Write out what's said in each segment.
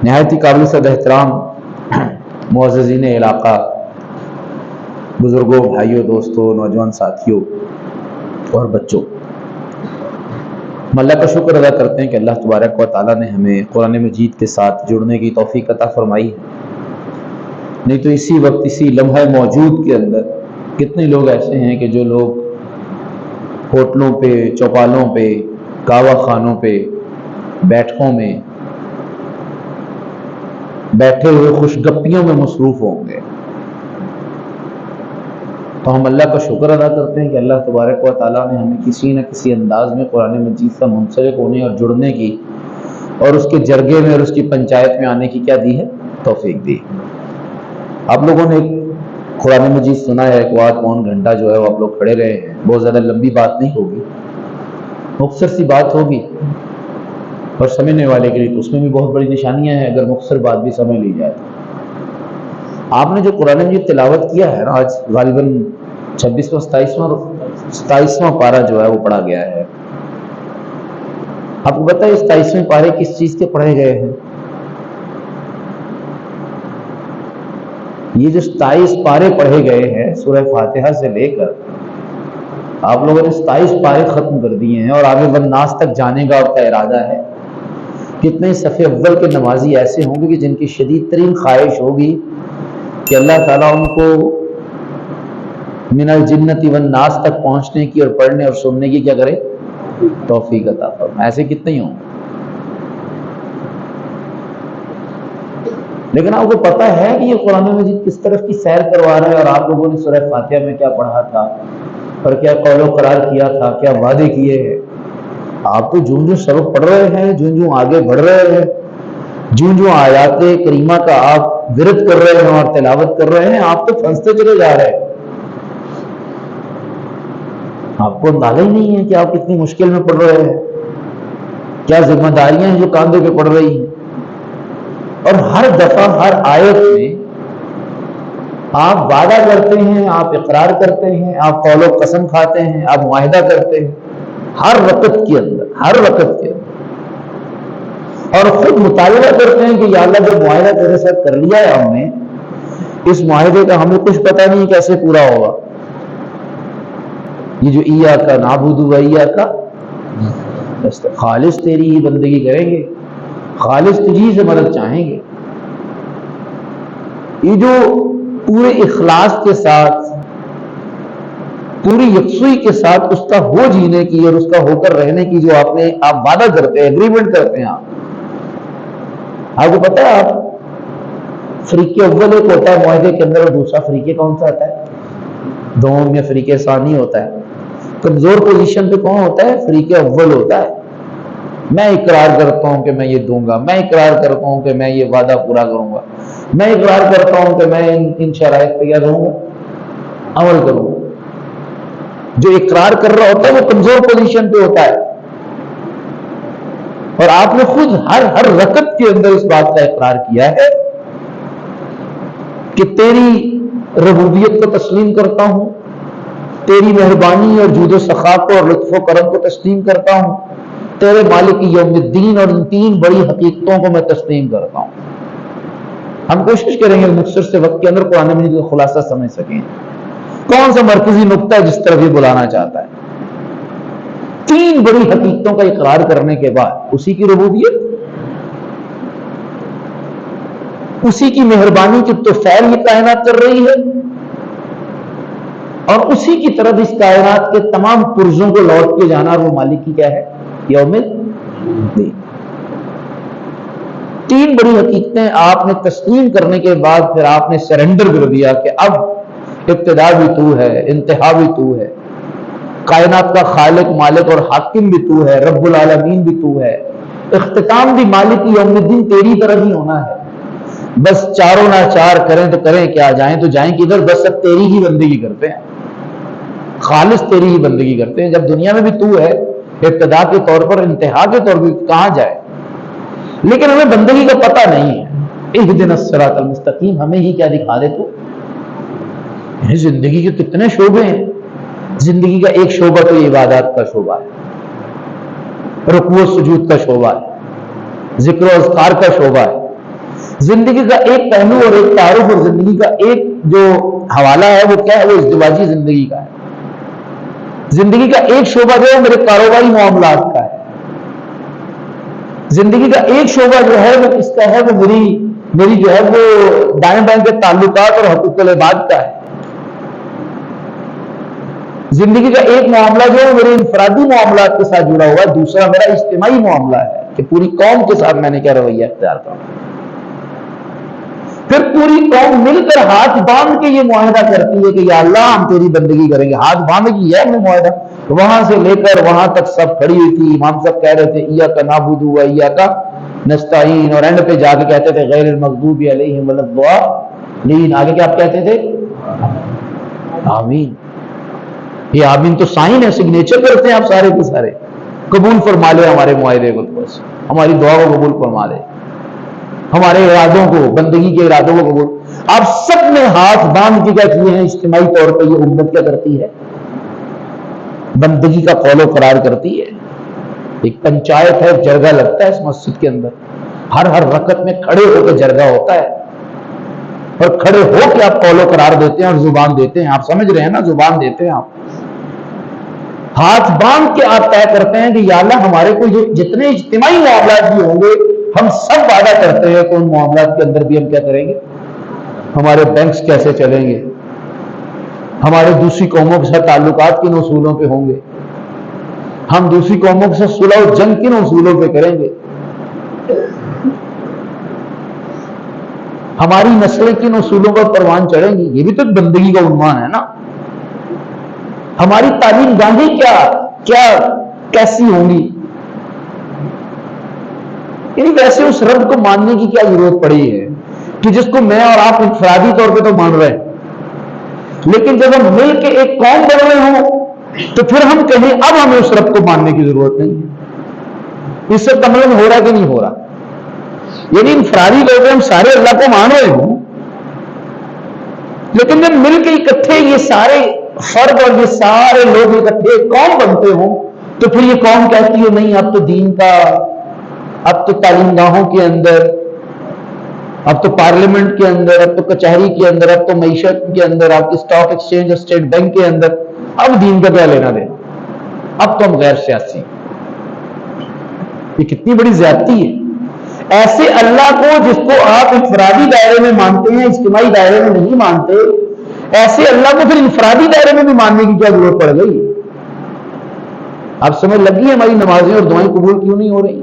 نہایت ہی قابل صد احترام معززین علاقہ، بزرگوں، بھائیوں، دوستوں، نوجوان ساتھیوں اور بچوں، ہم اللہ کا شکر ادا کرتے ہیں کہ اللہ تبارک و تعالیٰ نے ہمیں قرآن مجید کے ساتھ جڑنے کی توفیق عطا فرمائی ہے۔ نہیں تو اسی وقت، اسی لمحہ موجود کے اندر کتنے لوگ ایسے ہیں کہ جو لوگ ہوٹلوں پہ، چوپالوں پہ، کعوہ خانوں پہ، بیٹھکوں میں بیٹھے ہوئے خوش گپیوں میں مصروف ہوں گے۔ تو ہم اللہ کا شکر ادا کرتے ہیں کہ اللہ تبارک و تعالیٰ نے ہمیں کسی نہ کسی انداز میں قرآن مجید سے منسلک ہونے اور جڑنے کی اور اس کے جرگے میں اور اس کی پنچایت میں آنے کی کیا دی ہے؟ توفیق دی۔ آپ لوگوں نے قرآن مجید سنا ہے، ایک آدھ پون گھنٹہ جو ہے وہ آپ لوگ کھڑے رہے ہیں، بہت زیادہ لمبی بات نہیں ہوگی، مختصر سی بات ہوگی، اور سمجھنے والے کے لیے تو اس میں بھی بہت بڑی نشانیاں ہیں اگر مختصر بات بھی سمجھ لی جائے تو۔ آپ نے جو قرآن مجید تلاوت کیا ہے نا، آج غالباً 26واں 27واں پارہ جو ہے وہ پڑھا گیا ہے۔ آپ کو پتہ ہے 27ویں پارے کس چیز کے پڑھے گئے ہیں؟ یہ جو 27 پارے پڑھے گئے ہیں سورہ فاتحہ سے لے کر، آپ لوگوں نے 27 پارے ختم کر دیے ہیں اور آگے والناس تک جانے کا آپ کا ارادہ ہے۔ کتنے صف اول کے نمازی ایسے ہوں گے کہ جن کی شدید ترین خواہش ہوگی کہ اللہ تعالیٰ ان کو من الجنت والناس تک پہنچنے کی اور پڑھنے اور سننے کی کیا کرے؟ توفیق عطا فرمائے۔ ایسے کتنے ہی ہوں گے؟ لیکن آپ کو پتہ ہے کہ یہ قرآن مجید کس طرف کی سیر کروا رہا ہے، اور آپ لوگوں نے سورہ فاتحہ میں کیا پڑھا تھا اور کیا قول و قرار کیا تھا، کیا وعدے کیے ہیں۔ آپ تو جون جو سبق پڑھ رہے ہیں، جون آگے بڑھ رہے ہیں، جون آیات کریمہ کا آپ ورد کر رہے ہیں اور تلاوت کر رہے ہیں، آپ تو پھنستے چلے جا رہے ہیں۔ آپ کو اندازہ ہی نہیں ہے کہ آپ کتنی مشکل میں پڑھ رہے ہیں، کیا ذمہ داریاں ہیں جو کاندھے پہ پڑ رہی ہیں، اور ہر دفعہ ہر آیت میں آپ وعدہ کرتے ہیں، آپ اقرار کرتے ہیں، آپ قول و قسم کھاتے ہیں، آپ معاہدہ کرتے ہیں، ہر وقت کے اندر اور خود مطالبہ کرتے ہیں کہ یا اللہ جو معاہدہ تیرے ساتھ کر لیا ہے ہم نے، اس معاہدے کا ہمیں کچھ پتہ نہیں کیسے پورا ہوگا۔ یہ جو ایاک نعبد و ایاک نستعین، خالص تیری ہی بندگی کریں گے، خالص تجھی سے مدد چاہیں گے۔ یہ جو پورے اخلاص کے ساتھ، پوری یکسوئی کے ساتھ اس کا ہو جینے کی اور اس کا ہو کر رہنے کی جو آپ وعدہ کرتے ہیں، ایگریمنٹ کرتے ہیں، آپ کو پتہ ہے آپ فریق اول ایک ہوتا ہے معاہدے کے اندر، اور دوسرا فریق کون سا ہوتا ہے؟ دوم یا فریق ثانی ہوتا ہے۔ کمزور پوزیشن پہ کون ہوتا ہے؟ فریق اول ہوتا ہے۔ میں اقرار کرتا ہوں کہ میں یہ دوں گا، میں اقرار کرتا ہوں کہ میں یہ وعدہ پورا کروں گا، میں اقرار کرتا ہوں کہ میں ان شرائط پہ کیا کروں گا؟ عمل کروں گا۔ جو اقرار کر رہا ہوتا ہے وہ کمزور پوزیشن پہ ہوتا ہے، اور آپ نے خود ہر رکعت کے اندر اس بات کا اقرار کیا ہے کہ تیری ربوبیت کو تسلیم کرتا ہوں، تیری مہربانی اور جود و سخا کو اور لطف و کرم کو تسلیم کرتا ہوں، تیرے مالک یوم الدین اور ان تین بڑی حقیقتوں کو میں تسلیم کرتا ہوں۔ ہم کوشش کریں گے مختصر سے وقت کے اندر قرآن مجید کا خلاصہ سمجھ سکیں، کون سا مرکزی نقطہ ہے جس طرف یہ بلانا چاہتا ہے۔ تین بڑی حقیقتوں کا اقرار کرنے کے بعد اسی کی ربوبیت، اسی کی مہربانی کی تو فعل یہ کائنات کر رہی ہے، اور اسی کی طرف اس کائنات کے تمام پرزوں کو لوٹ کے جانا، اور وہ مالک کی کیا ہے؟ یوم الدین۔ تین بڑی حقیقتیں آپ نے تسلیم کرنے کے بعد پھر آپ نے سرنڈر کر دیا کہ اب ابتدا بھی تو ہے، انتہا بھی تو ہے، کائنات کا خالق، مالک اور حاکم بھی تو ہے، رب العالمین بھی تو ہے، اختتام بھی مالک یوم الدین تیری طرف ہی ہونا ہے۔ بس چاروں ناچار کریں تو کریں کیا، جائیں تو جائیں کدھر، بس اب تیری ہی بندگی کرتے ہیں، خالص تیری ہی بندگی کرتے ہیں۔ جب دنیا میں بھی تو ہے ابتدا کے طور پر، انتہا کے طور پر کہاں جائے، لیکن ہمیں بندگی کا پتہ نہیں ہے۔ اہدنا الصراط المستقیم ہمیں ہی کیا دکھا دے تو۔ زندگی کے کتنے شعبے ہیں، زندگی کا ایک شعبہ تو عبادات کا شعبہ ہے، رکوع و سجود کا شعبہ ہے، ذکر و اذکار کا شعبہ ہے، زندگی کا ایک پہلو اور ایک تعارف اور زندگی کا ایک جو حوالہ ہے وہ کیا ہے؟ وہ ازدواجی زندگی کا ہے. زندگی کا ایک شعبہ جو ہے میرے کاروباری معاملات کا ہے. زندگی کا ایک شعبہ جو ہے وہ کس کا ہے؟ وہ میری جو ہے وہ دائیں بائیں کے تعلقات اور حقوق العباد کا ہے. زندگی کا ایک معاملہ جو ہے میرے انفرادی معاملات کے ساتھ جڑا ہوا ہے. دوسرا میرا اجتماعی معاملہ ہے کہ پوری قوم کے ساتھ میں نے کیا رویہ اختیار کروں. پھر پوری قوم مل کر ہاتھ باندھ کے یہ معاہدہ کرتی ہے کہ یا اللہ ہم تیری بندگی کریں گے. ہاتھ باندھ کی ہے ہم نے معاہدہ. وہاں سے لے کر وہاں تک سب کھڑی ہوئی تھی. امام صاحب کہہ رہے تھے ایاک نعبد و ایاک نستعین، اور اینڈ پہ جا کے کہتے تھے غیر المغضوب علیہم ولا الضالین. آگے کیا آپ کہتے تھے؟ آمین. یہ آمین تو سائن ہے، سگنیچر کرتے ہیں آپ سارے کے سارے. قبول فرما لے ہمارے معاہدے کو، بس ہماری دعا کو قبول فرما لے، ہمارے ارادوں کو، بندگی کے ارادوں کو قبول. آپ سب نے ہاتھ باندھ کے کیا کیے ہیں؟ اجتماعی طور پہ یہ امت کیا کرتی ہے؟ بندگی کا قول و قرار کرتی ہے. ایک پنچایت ہے، جرگہ لگتا ہے اس مسجد کے اندر. ہر رکعت میں کھڑے ہو کے جرگہ ہوتا ہے، اور کھڑے ہو کے آپ قول و قرار دیتے ہیں اور زبان دیتے ہیں. آپ سمجھ رہے ہیں نا؟ زبان دیتے ہیں. آپ ہاتھ باندھ کے آپ طے کرتے ہیں کہ یا اللہ ہمارے کو جتنے اجتماعی معاملات بھی ہوں گے ہم سب وعدہ کرتے ہیں کہ ان معاملات کے اندر بھی ہم کیا کریں گے؟ ہمارے بینکس کیسے چلیں گے، ہمارے دوسری قوموں کے ساتھ تعلقات کن اصولوں پہ ہوں گے، ہم دوسری قوموں کے ساتھ صلح و جنگ کن اصولوں پہ کریں گے، ہماری نسلیں کن اصولوں پر پروان چڑھیں گی. یہ بھی تو بندگی کا عنوان ہے نا. ہماری تعلیم گاندھی کیسی ہوں گی. یعنی ویسے اس رب کو ماننے کی کیا ضرورت پڑی ہے کہ جس کو میں اور آپ انفرادی طور پہ تو مان رہے ہیں، لیکن جب ہم مل کے ایک قوم بن رہے ہوں تو پھر ہم کہیں اب ہمیں اس رب کو ماننے کی ضرورت نہیں ہے. اس سے تملن ہو رہا کہ نہیں ہو رہا؟ یعنی انفرادی طور پہ ہم سارے اللہ کو مان رہے ہوں، لیکن جب مل کے اکٹھے یہ سارے فرد اور یہ سارے لوگ اکٹھے قوم بنتے ہوں تو پھر یہ قوم کہتی ہے نہیں اب تو دین کا، اب تو تعلیم گاہوں کے اندر، اب تو پارلیمنٹ کے اندر، اب تو کچہری کے اندر، اب تو معیشت کے اندر، اب اسٹاک ایکسچینج اور اسٹیٹ بینک کے اندر، اب دین کا کیا لینا دینا، اب تو ہم غیر سیاسی. یہ کتنی بڑی زیادتی ہے. ایسے اللہ کو جس کو آپ انفرادی دائرے میں مانتے ہیں، اجتماعی دائرے میں نہیں مانتے، ایسے اللہ کو پھر انفرادی دائرے میں بھی ماننے کی کیا ضرورت پڑ گئی؟ آپ سمجھ لگی ہماری نمازیں اور دعائیں قبول کیوں نہیں ہو رہی؟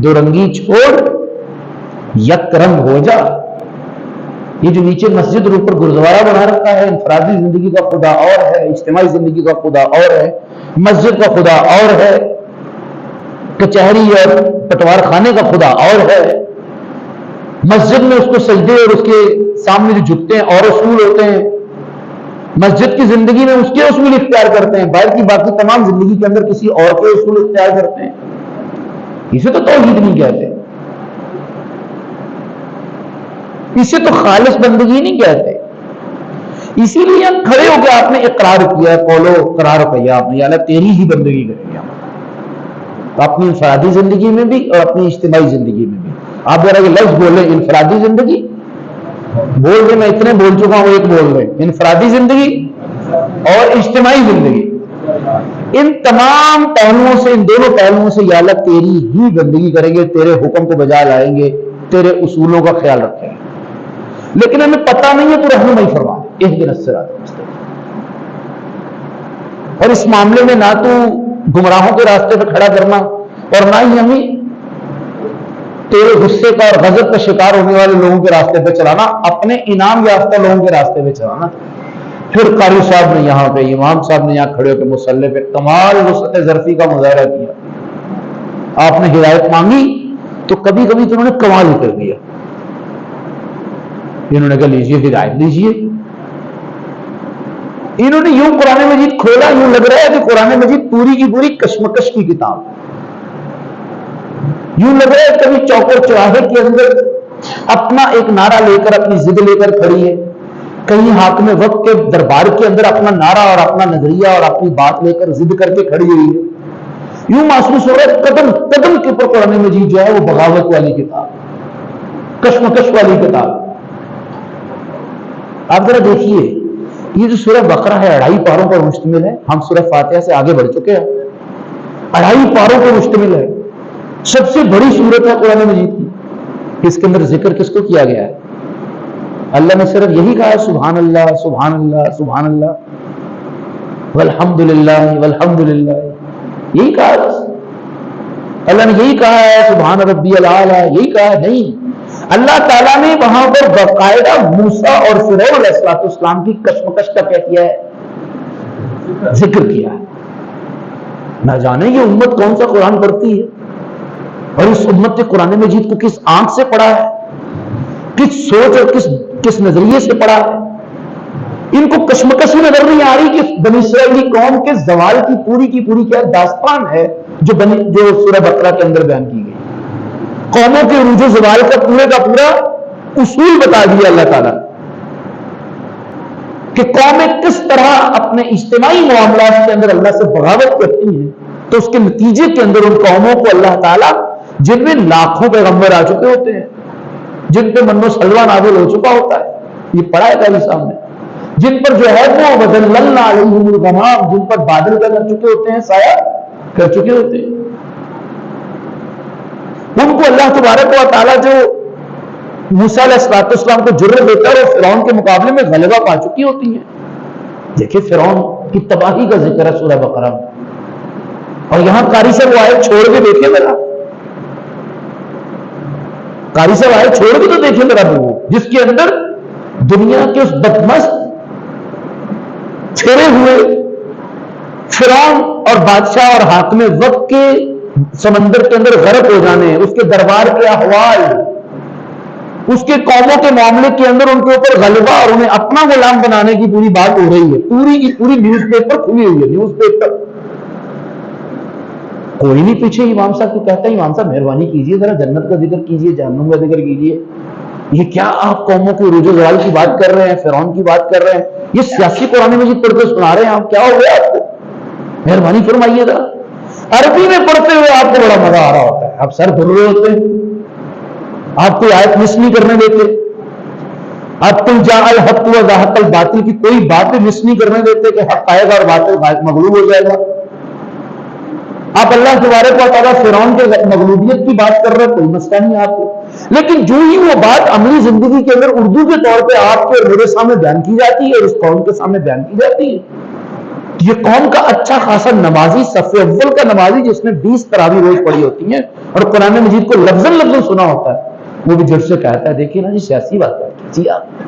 دو رنگی چھوڑ یک رنگ ہو جا. یہ جو نیچے مسجد اور اوپر گرودوارہ بنا رکھا ہے، انفرادی زندگی کا خدا اور ہے، اجتماعی زندگی کا خدا اور ہے، مسجد کا خدا اور ہے، کچہری اور پٹوار خانے کا خدا اور ہے. مسجد میں اس کو سجدے اور اس کے سامنے جو جھکتے ہیں اور اصول ہوتے ہیں، مسجد کی زندگی میں اس کے اصول اختیار کرتے ہیں، باہر کی باقی تمام زندگی کے اندر کسی اور کے اصول اختیار کرتے ہیں. اسے تو توحید نہیں کہتے، اسے تو خالص بندگی نہیں کہتے. اسی لیے کھڑے ہو کے آپ نے اقرار کیا، قول و قرار کیا آپ نے، یا اللہ تیری ہی بندگی کریں گے اپنی انفرادی زندگی میں بھی اور اپنی اجتماعی زندگی میں بھی. آپ ذرا یہ لفظ بولیں، انفرادی زندگی بول دیں، میں اتنے بول چکا ہوں، ایک بول رہے ہیں انفرادی زندگی اور اجتماعی زندگی. ان تمام پہلوؤں سے، ان دونوں پہلوؤں سے یا اللہ تیری ہی بندگی کریں گے، تیرے حکم کو بجا لائیں گے، تیرے اصولوں کا خیال رکھیں گے. لیکن ہمیں پتہ نہیں ہے تو رہنمائی فرما اہدنا الصراط المستقیم. اور اس معاملے میں نہ تو گمراہوں کے راستے پہ کھڑا کرنا اور نہ ہی ہمیں تیرے غصے کا اور غضب کا شکار ہونے والے لوگوں کے راستے پہ چلانا، اپنے انعام یافتہ لوگوں کے راستے پہ چلانا. پھر قاری صاحب نے یہاں پہ، امام صاحب نے یہاں کھڑے ہو کے مصلی پہ کمال وسعت ظرفی کا مظاہرہ کیا. آپ نے ہدایت مانگی تو کبھی کبھی تو انہوں نے کمال ہی کر دیا. انہوں نے کہا لیجیے ہدایت لیجیے. انہوں نے یوں قرآن مجید کھولا، یوں لگ رہا ہے کہ قرآن مجید پوری کی پوری کشمکش کی کتاب. یوں لگ رہا ہے کبھی چوک اور چوراہے کے اندر اپنا ایک نعرہ لے کر، اپنی ضد لے کر کھڑی ہے، کہیں حاکم وقت کے دربار کے اندر اپنا نعرہ اور اپنا نظریہ اور اپنی بات لے کر ضد کر کے کھڑی ہوئی ہے. یوں محسوس ہو رہا ہے قدم قدم کے اوپر قرآن مجید جو ہے وہ بغاوت والی کتاب. کشمکش والی کتاب. آپ ذرا دیکھیے یہ جو سورہ بقرہ ہے 2.5 پاروں پر مشتمل ہے. ہم سورہ فاتحہ سے آگے بڑھ چکے ہیں. 2.5 پاروں پر مشتمل ہے. سب سے بڑی سورت ہے قرآن مجید کی. اس کے اندر ذکر کس کو کیا گیا ہے؟ اللہ نے صرف یہی کہا ہے سبحان اللہ سبحان اللہ سبحان اللہ والحمد للہ والحمد للہ. یہی کہا ہے. اللہ نے یہی کہا ہے سبحان ربی الاعلی. یہی کہا ہے؟ نہیں. اللہ تعالیٰ نے وہاں پر باقاعدہ موسیٰ اور فرعون علیہ السلام کی کشمکش کا کیا کیا ہے؟ ذکر کیا ہے. نہ جانے یہ امت کون سا قرآن پڑھتی ہے اور اس امت نے قرآن مجید کو کس آنکھ سے پڑھا ہے, کس سوچ اور کس نظریے سے پڑھا ہے. ان کو کشمکش نظر نہیں آ رہی کہ بنی اسرائیلی قوم کے زوال کی پوری کیا داستان ہے جو سورہ بقرہ کے اندر بیان کی گئی. قوموں کے عروج و زوال کا پورا اصول بتا دیا اللہ تعالیٰ کہ قومیں کس طرح اپنے اجتماعی معاملات کے اندر اللہ سے بغاوت کرتی ہیں, تو اس کے نتیجے کے اندر ان قوموں کو اللہ تعالیٰ جن میں لاکھوں پیغمبر آ چکے ہوتے ہیں, جن پہ من و سلوہ نازل ہو چکا ہوتا ہے, یہ پڑھا ہے تعالیٰ سامنے, جن پر جو ہے وہ وَذَلَّلْنَا عَلَيْهِمُ الْغَمَامَ, جن پر بادل کر چکے ہوتے ہیں, سایہ کر چکے ہوتے ہیں. ان کو اللہ تبارک و تعالیٰ جو موسیٰ علیہ السلام کو جرأت دیتا ہے اور فرعون کے مقابلے میں غلبہ پا چکی ہوتی ہیں. دیکھیں فرعون کی تباہی کا ذکر ہے سورہ بقرہ میں, اور یہاں قاری صاحب وہ آیت چھوڑ کے دیکھیں ذرا, قاری صاحب آیت چھوڑ کے تو دیکھیں ذرا, وہ جس کے اندر دنیا کے اس بدمست پھرے ہوئے فرعون اور بادشاہ اور حاکم وقت کے سمندر کے اندر غرق ہو جانے, اس کے دربار کے احوال, اس کے قوموں کے معاملے کے اندر ان کے اوپر غلبہ اور انہیں اپنا غلام بنانے کی پوری بات ہو رہی ہے. پوری کی پوری نیوز پیپر کھلی ہوئی ہے. نیوز پیپر کوئی نہیں پیچھے امام صاحب کو کہتا ہے امام صاحب مہربانی کیجیے ذرا جنت کا ذکر کیجیے, جہنم کا ذکر کیجیے. یہ کیا آپ قوموں کے عروج و زوال کی بات کر رہے ہیں, فرعون کی بات کر رہے ہیں, یہ سیاسی قرآن مجید پڑھ کے سنا رہے ہیں آپ, کیا ہو گیا آپ کو؟ مہربانی فرمائیے ذرا. عربی میں پڑھتے ہوئے آپ کو بڑا مزہ آ رہا ہوتا ہے, آپ سر پھر رہے ہوتے ہیں, آپ کوئی آیت مس نہیں کرنے دیتے, آپ قل جاء الحق وزهق الباطل کی کوئی بات مس نہیں کرنے دیتے کہ حق آئے گا اور باطل مغلوب ہو جائے گا. آپ اللہ تبارک و تعالیٰ فرعون کے مغلوبیت کی بات کر رہے ہیں, کوئی مسئلہ نہیں آپ کو, لیکن جو ہی وہ بات عملی زندگی کے اندر اردو کے طور پہ آپ کے میرے سامنے بیان کی جاتی ہے اور اس قوم کے سامنے بیان کی جاتی ہے, یہ قوم کا اچھا خاصا نمازی, صف اول کا نمازی جس نے 20 تراویح روز پڑھی ہوتی ہیں اور قرآن مجید کو لفظ لفظ سنا ہوتا ہے, وہ بھی جڑ سے کہتا ہے دیکھیے نا جی سیاسی بات کیجیے آپ.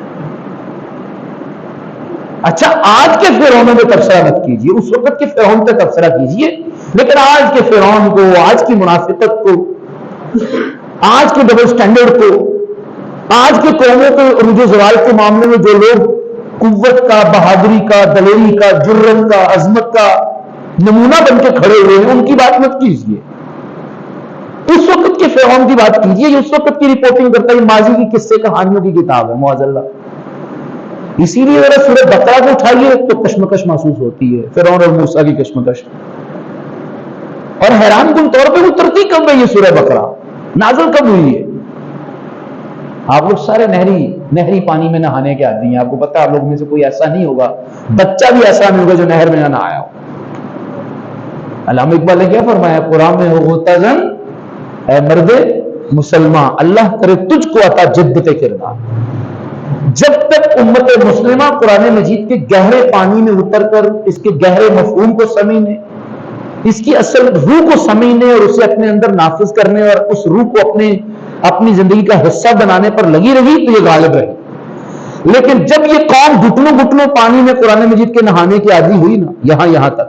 اچھا آج کے فرعون میں تبصرہ مت کیجیے, اس وقت کے فرعون پہ تبصرہ کیجیے, لیکن آج کے فرعون کو, آج کی منافقت کو, آج کے ڈبل سٹینڈرڈ کو, آج کے قوموں کے عروج و زوال کے معاملے میں جو لوگ قوت کا, بہادری کا, دلیری کا, جرت کا, عظمت کا نمونہ بن کے کھڑے ہوئے ہیں, ان کی بات مت کیجیے. اس وقت کے فرعون کی بات کیجیے, یہ اس وقت کی رپورٹنگ کرتا ہے, ماضی کی قصے کہانیوں کی کتاب ہے معاذ اللہ. اسی لیے اگر سورہ بقرہ کو اٹھائیے تو کشمکش محسوس ہوتی ہے, فرعون اور موسیٰ کی کشمکش, اور حیران کن طور پہ اترتی کب ہے یہ سورہ بقرہ, نازل کب ہوئی ہے؟ آپ لوگ سارے نہری پانی میں نہانے کے عادی ہیں, آپ کو پتا آپ لوگ میں سے کوئی ایسا نہیں ہوگا, بچہ بھی ایسا نہیں ہوگا جو نہر میں نہ آیا ہو. علامہ اقبال نے کیا فرمایا, قرآن میں غوطہ اے مرد مسلمان, اللہ کرے تجھ کو عطا جدت کردار. جب تک امت مسلمہ قرآن مجید کے گہرے پانی میں اتر کر اس کے گہرے مفہوم کو سمجھنے, اس کی اصل روح کو سمجھنے اور اسے اپنے اندر نافذ کرنے اور اس روح کو اپنی زندگی کا حصہ بنانے پر لگی رہی تو یہ غالب رہی. لیکن جب یہ قوم گھٹنوں پانی میں قرآن مجید کے نہانے کی عادی ہوئی نا, یہاں تک,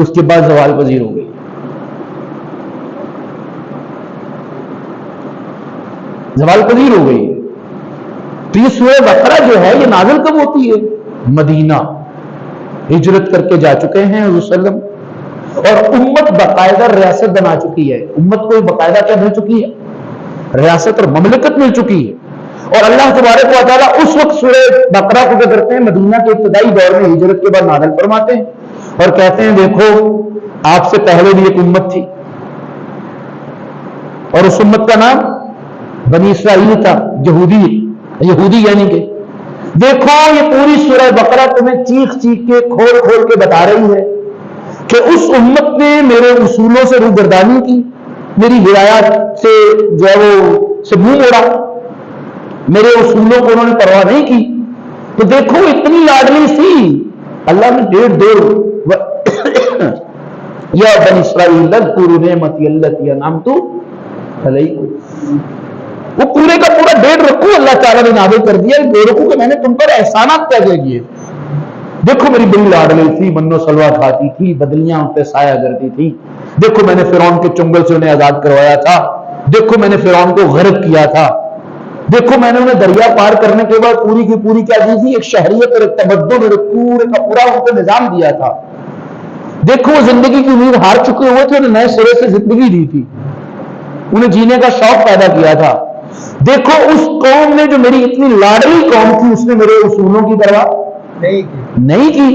اس کے بعد زوال پذیر ہو گئی. زوال پذیر ہو گئی. تو یہ سورہ بقرہ جو ہے یہ نازل کب ہوتی ہے؟ مدینہ ہجرت کر کے جا چکے ہیں حضور صلی اللہ علیہ وسلم, اور امت باقاعدہ ریاست بنا چکی ہے. امت کو باقاعدہ کیا مل چکی ہے؟ ریاست اور مملکت مل چکی ہے. اور اللہ تبارک و تعالیٰ اس وقت سورہ بقرہ کو کیا کرتے ہیں, مدینہ کے ابتدائی دور میں ہجرت کے بعد نازل فرماتے ہیں اور کہتے ہیں دیکھو آپ سے پہلے بھی ایک امت تھی, اور اس امت کا نام بنی اسرائیل تھا، یہودی یعنی کہ دیکھو یہ پوری سورہ بقرہ تمہیں چیخ چیخ کے کھول کھول کے بتا رہی ہے کہ اس امت نے میرے اصولوں سے روگردانی کی، میری ہدایات سے جو ہے وہ سے منہ موڑا، میرے اصولوں کو انہوں نے پرواہ نہیں کی. تو دیکھو اتنی لاڈلی سی اللہ نے 1.5 یا بنی اسرائیل اذکروا نعمتی التی انعمت علیکم، وہ پورے کا پورا 1.5 رکوع اللہ تعالیٰ نے نازل کر دیا 2 رکوع کہ میں نے تم پر احسانات کیا کیے. دیکھو میری بڑی لاڈلی تھی، من و سلوا کھاتی تھی، بدلیاں ان پہ سایہ کرتی تھی. دیکھو میں نے فرعون کے چنگل سے انہیں آزاد کروایا تھا. دیکھو میں نے فرعون کو غرق کیا تھا. دیکھو میں نے انہیں دریا پار کرنے کے بعد پوری کی پوری کیا دی تھی، ایک شہریت اور ایک تمدن اور ایک پورے کا پورا ان کو نظام دیا تھا. دیکھو وہ زندگی کی امید ہار چکے ہوئے تھے، انہیں نئے سرے سے زندگی دی تھی، انہیں جینے کا شوق پیدا کیا تھا. دیکھو اس قوم نے جو میری اتنی لاڈلی قوم تھی اس نے میرے اصولوں کی پرواہ نہیں کی،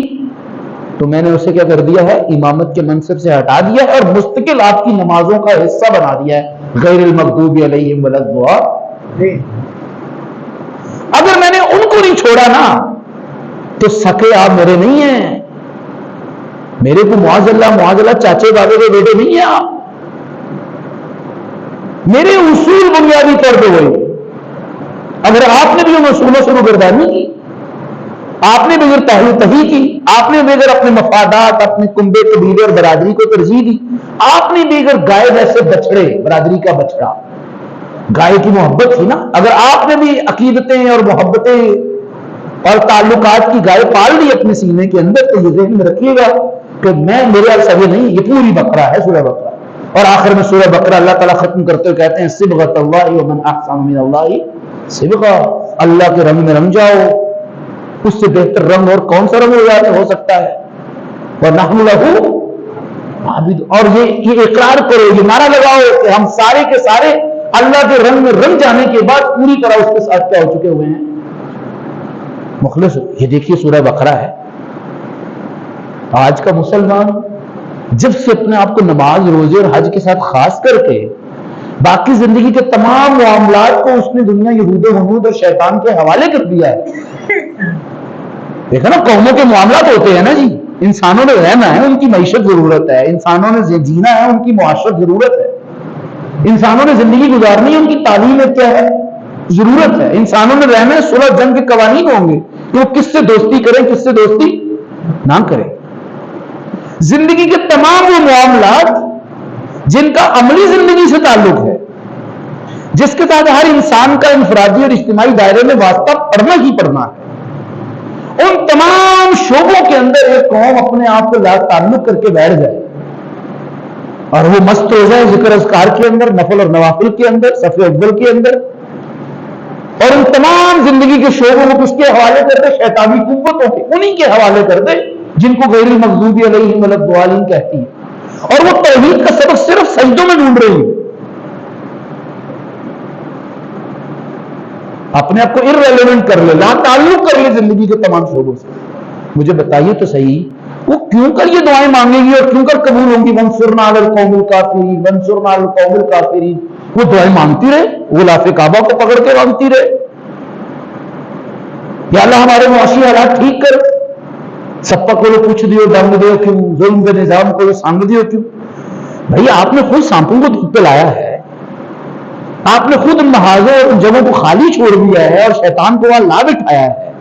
تو میں نے اسے کیا کر دیا ہے، امامت کے منصب سے ہٹا دیا ہے اور مستقل آپ کی نمازوں کا حصہ بنا دیا ہے، غیر المغضوب علیہم ولا الضالین. اگر میں نے ان کو نہیں چھوڑا نا تو سکے آپ میرے نہیں ہیں، میرے کو معاذ اللہ چاچے بابے کے بیٹے نہیں ہیں آپ. میرے اصول بنیادی طور پہ وہی. اگر آپ نے بھی ان اصولوں سے روگردانی کی، آپ نے بھی اگر پہلو تہی کی، آپ نے بھی اگر اپنے مفادات، اپنے کنبے قبیلے اور برادری کو ترجیح دی، آپ نے بھی اگر گائے جیسے بچڑے، برادری کا بچڑا، گائے کی محبت تھی نا، اگر آپ نے بھی عقیدتیں اور محبتیں اور تعلقات کی گائے پال دی اپنے سینے کے اندر، تو یہ ذہن میں رکھیے گا کہ میرے سوے نہیں، یہ پوری بقرہ ہے، سورہ بقرہ. اور آخر میں سورہ بقرہ اللہ تعالیٰ ختم کرتے ہوئے کہتے ہیں صبغۃ اللہ ومن احسن من اللہ صبغہ، اللہ کے رنگ میں رنگ جاؤ، اس سے بہتر رنگ اور کون سا رنگ ہو سکتا ہے. وَنَحْنُ لَهُ عَابِدُونَ، اور یہ اقرار کرو، یہ نعرہ لگاؤ کہ ہم سارے کے سارے اللہ کے رنگ میں رنگ جانے کے بعد پوری طرح اس کے ساتھ کیا ہو چکے ہوئے ہیں، مخلص. یہ دیکھیے سورہ بقرہ ہے. آج کا مسلمان جب سے اپنے آپ کو نماز، روزے اور حج کے ساتھ خاص کر کے باقی زندگی کے تمام معاملات کو اس نے دنیا، یہود و ہنود اور شیطان کے حوالے کر دیا ہے. دیکھا نا قوموں کے معاملات ہوتے ہیں نا جی، انسانوں نے رہنا ہے، ان کی معیشت ضرورت ہے، انسانوں نے جینا ہے، ان کی معاشرت ضرورت ہے، انسانوں نے زندگی گزارنی ہے، ان کی تعلیم کیا ہے، ضرورت ہے. انسانوں نے رہنا ہے، صلح جنگ کے قوانین ہوں گے کہ وہ کس سے دوستی کریں، کس سے دوستی نہ کریں. زندگی کے تمام وہ معاملات جن کا عملی زندگی سے تعلق ہے، جس کے ساتھ ہر انسان کا انفرادی اور اجتماعی دائرے میں واسطہ پڑنا ہی پڑنا ہے، ان تمام شعبوں کے اندر ایک قوم اپنے آپ کو لا تعلق کر کے بیٹھ جائے اور وہ مست ہو جائے ذکر اذکار کے اندر، نفل اور نوافل کے اندر، صف اول کے اندر، اور ان تمام زندگی کے شعبوں کو کس کے حوالے کر دے، شیطانی قوتوں کے، انہی کے حوالے کر دے جن کو غیر المغضوب علیہم ولا الضالین کہتی ہے. اور وہ توحید کا سبق صرف سجدوں میں ڈھونڈ رہی ہے، اپنے آپ کو irrelevant کر لے، لا تعلق کر لے زندگی کے تمام شعبوں سے. مجھے بتائیے تو صحیح، وہ کیوں کر یہ دعائیں مانگے گی اور کیوں کر قبول ہوں گی؟ وانصرنا علی القوم الکافرین، وانصرنا علی القوم الکافرین. وہ دعائیں مانگتی رہے، غلاف کعبہ کو پکڑ کے مانگتی رہے، یا اللہ ہمارے معاشی حالات ٹھیک کر، سپا کو پوچھ دیو، ڈنگ دیو کیوں، ظلم کے نظام کو سانگ دیو کیوں. بھائی آپ نے خود سانپوں کو دودھ پلایا ہے، آپ نے خود ان محاذوں اور ان جگہوں کو خالی چھوڑ دیا ہے اور شیطان کو وہاں لا بٹھایا ہے،